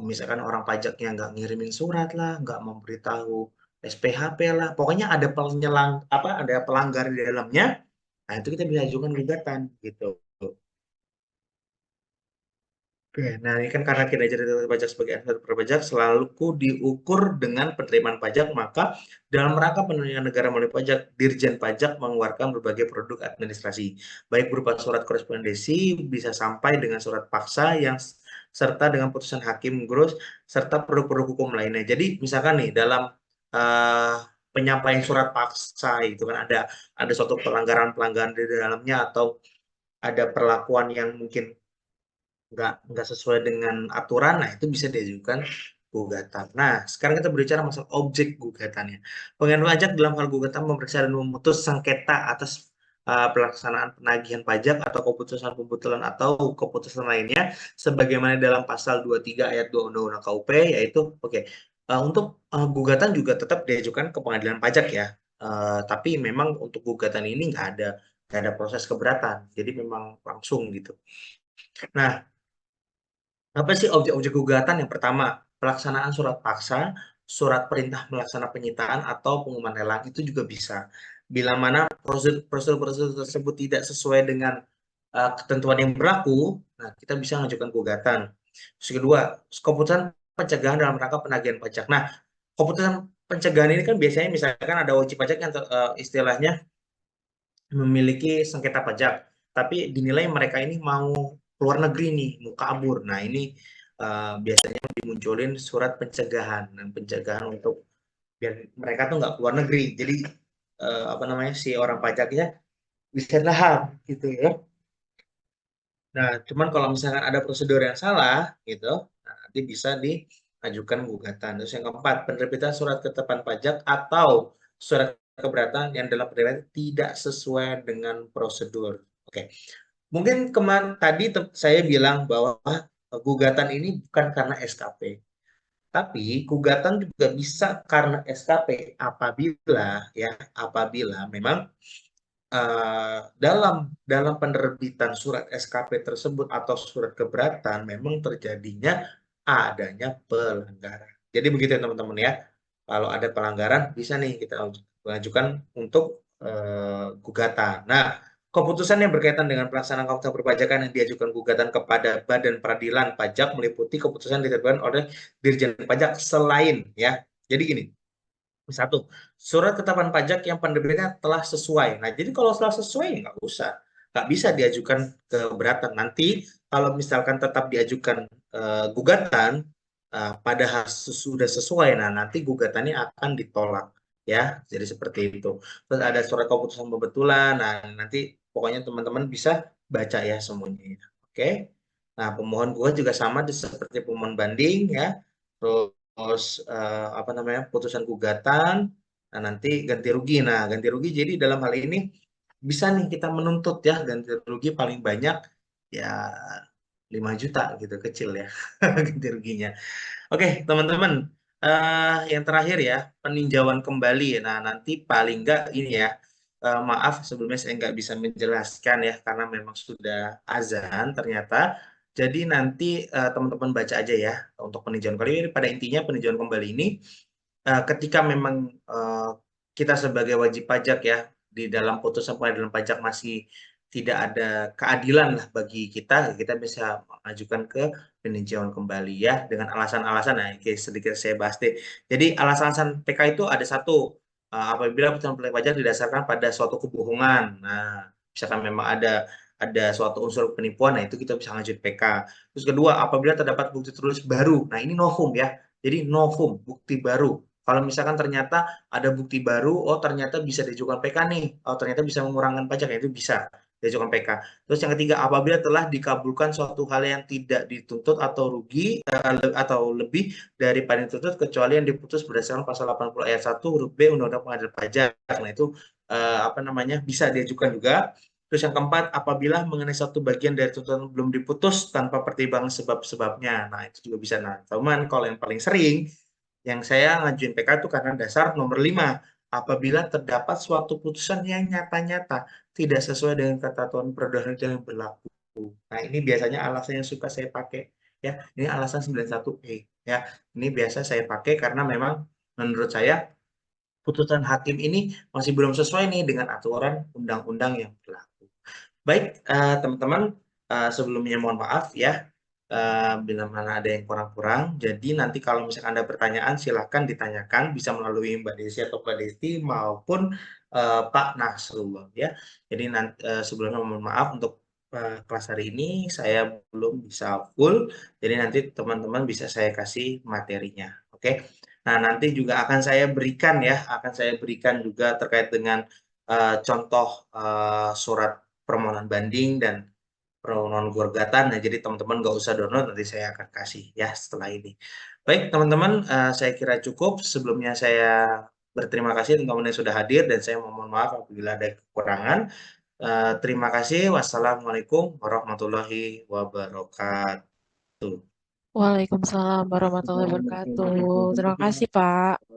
Misalkan orang pajaknya nggak ngirimin surat lah, nggak memberitahu SPHP lah, pokoknya ada pelanggar di dalamnya. Nah, itu kita bisa ajukan gugatan gitu. Oke, nah ini kan karena kinerja direktur pajak sebagai administrator pajak selalu diukur dengan penerimaan pajak, maka dalam rangka penerimaan negara melalui pajak, Dirjen Pajak mengeluarkan berbagai produk administrasi, baik berupa surat korespondensi, bisa sampai dengan surat paksa yang serta dengan putusan hakim gros, serta produk-produk hukum lainnya. Jadi misalkan nih dalam uh, penyampaian surat paksa itu kan ada suatu pelanggaran-pelanggaran di dalamnya, atau ada perlakuan yang mungkin nggak sesuai dengan aturan, nah itu bisa diajukan gugatan. Nah, sekarang kita berbicara masalah objek gugatannya. Pengen pajak dalam hal gugatan memeriksa dan memutus sengketa atas pelaksanaan penagihan pajak atau keputusan pembetulan atau keputusan lainnya sebagaimana dalam pasal 23 ayat 2 Undang-Undang KUP, yaitu untuk gugatan juga tetap diajukan ke pengadilan pajak ya. Tapi memang untuk gugatan ini nggak ada proses keberatan, jadi memang langsung gitu. Nah, apa sih objek-objek gugatan? Yang pertama, pelaksanaan surat paksa, surat perintah melaksanakan penyitaan, atau pengumuman lelang itu juga bisa. Bila mana prosedur-prosedur tersebut tidak sesuai dengan ketentuan yang berlaku, nah kita bisa mengajukan gugatan. Terus kedua, keputusan pencegahan dalam rangka penagihan pajak. Nah, keputusan pencegahan ini kan biasanya misalkan ada wajib pajak yang istilahnya memiliki sengketa pajak, tapi dinilai mereka ini mau keluar negeri nih, mau kabur. Nah, ini biasanya dimunculin surat pencegahan dan pencegahan untuk biar mereka tuh nggak keluar negeri. Jadi apa namanya, si orang pajaknya bisa nahan gitu ya. Nah, cuman kalau misalkan ada prosedur yang salah gitu, nah, nanti bisa diajukan gugatan. Terus yang keempat, penerbitan surat ketetapan pajak atau surat keberatan yang dalam penilaian tidak sesuai dengan prosedur. Oke, mungkin kemarin tadi saya bilang bahwa gugatan ini bukan karena SKP, tapi gugatan juga bisa karena SKP apabila memang dalam penerbitan surat SKP tersebut atau surat keberatan memang terjadinya adanya pelanggaran. Jadi begitu ya teman-teman ya. Kalau ada pelanggaran bisa nih kita mengajukan untuk gugatan. Nah, keputusan yang berkaitan dengan pelaksanaan kewajiban perpajakan yang diajukan gugatan kepada Badan Peradilan Pajak meliputi keputusan yang diterbitkan oleh Dirjen Pajak selain ya. Jadi gini, satu, surat ketetapan pajak yang penerbitnya telah sesuai. Nah, jadi kalau setelah sesuai, nggak bisa diajukan keberatan. Nanti kalau misalkan tetap diajukan gugatan, padahal sudah sesuai, nah nanti gugatannya akan ditolak, ya. Jadi seperti itu. Terus ada surat keputusan pembetulan. Nah, nanti pokoknya teman-teman bisa baca ya semuanya. Oke. Nah, pemohon gugat juga sama seperti pemohon banding ya. Terus apa namanya, putusan gugatan, nah nanti ganti rugi. Nah, ganti rugi jadi dalam hal ini bisa nih kita menuntut ya ganti rugi paling banyak ya 5 juta gitu, kecil ya ganti ruginya. Oke, teman-teman, yang terakhir ya, peninjauan kembali. Nah, nanti paling enggak ini ya, maaf sebelumnya saya nggak bisa menjelaskan ya, karena memang sudah azan ternyata. Jadi nanti teman-teman baca aja ya untuk peninjauan kembali. Pada intinya peninjauan kembali ini ketika memang kita sebagai wajib pajak ya, di dalam putusan pengadilan pajak masih tidak ada keadilan lah bagi kita bisa mengajukan ke peninjauan kembali ya dengan alasan-alasan. Nah, oke, sedikit saya bahas deh. Jadi alasan-alasan PK itu ada satu, apabila putusan pajak didasarkan pada suatu kebohongan. Nah, misalkan memang ada suatu unsur penipuan, nah itu kita bisa ngajuin PK. Terus kedua, apabila terdapat bukti tertulis baru. Nah, ini novum ya. Jadi novum, bukti baru. Kalau misalkan ternyata ada bukti baru, oh ternyata bisa diajukan PK nih, oh ternyata bisa mengurangkan pajak, ya itu bisa diajukan PK. Terus yang ketiga, apabila telah dikabulkan suatu hal yang tidak dituntut atau rugi atau lebih daripada yang dituntut kecuali yang diputus berdasarkan pasal 80 ayat 1 huruf B Undang-Undang Pengadilan Pajak. Nah, itu bisa diajukan juga. Terus yang keempat, apabila mengenai satu bagian dari tuntutan belum diputus tanpa pertimbangan sebab-sebabnya. Nah, itu juga bisa. Nah, teman, kalau yang paling sering yang saya ngajuin PK itu karena dasar nomor 5. Apabila terdapat suatu putusan yang nyata-nyata tidak sesuai dengan ketentuan peraturan yang berlaku. Nah, ini biasanya alasan yang suka saya pakai ya. Ini alasan 91E ya. Ini biasa saya pakai karena memang menurut saya putusan hakim ini masih belum sesuai nih dengan aturan undang-undang yang berlaku. Baik, teman-teman, sebelumnya mohon maaf ya bila mana ada yang kurang-kurang. Jadi nanti kalau misalkan ada pertanyaan silahkan ditanyakan bisa melalui Mbak Desi atau Mbak Desti maupun Pak Nasrullah ya. Jadi sebelumnya mohon maaf untuk kelas hari ini saya belum bisa full. Jadi nanti teman-teman bisa saya kasih materinya. Oke. Nah, nanti juga akan saya berikan juga terkait dengan contoh surat permohonan banding dan permohonan gugatan. Nah, jadi teman-teman nggak usah download, nanti saya akan kasih ya setelah ini. Baik, teman-teman, saya kira cukup. Sebelumnya saya berterima kasih teman-teman yang sudah hadir dan saya mohon maaf apabila ada kekurangan. Terima kasih. Wassalamualaikum warahmatullahi wabarakatuh. Waalaikumsalam warahmatullahi wabarakatuh. Terima kasih, Pak.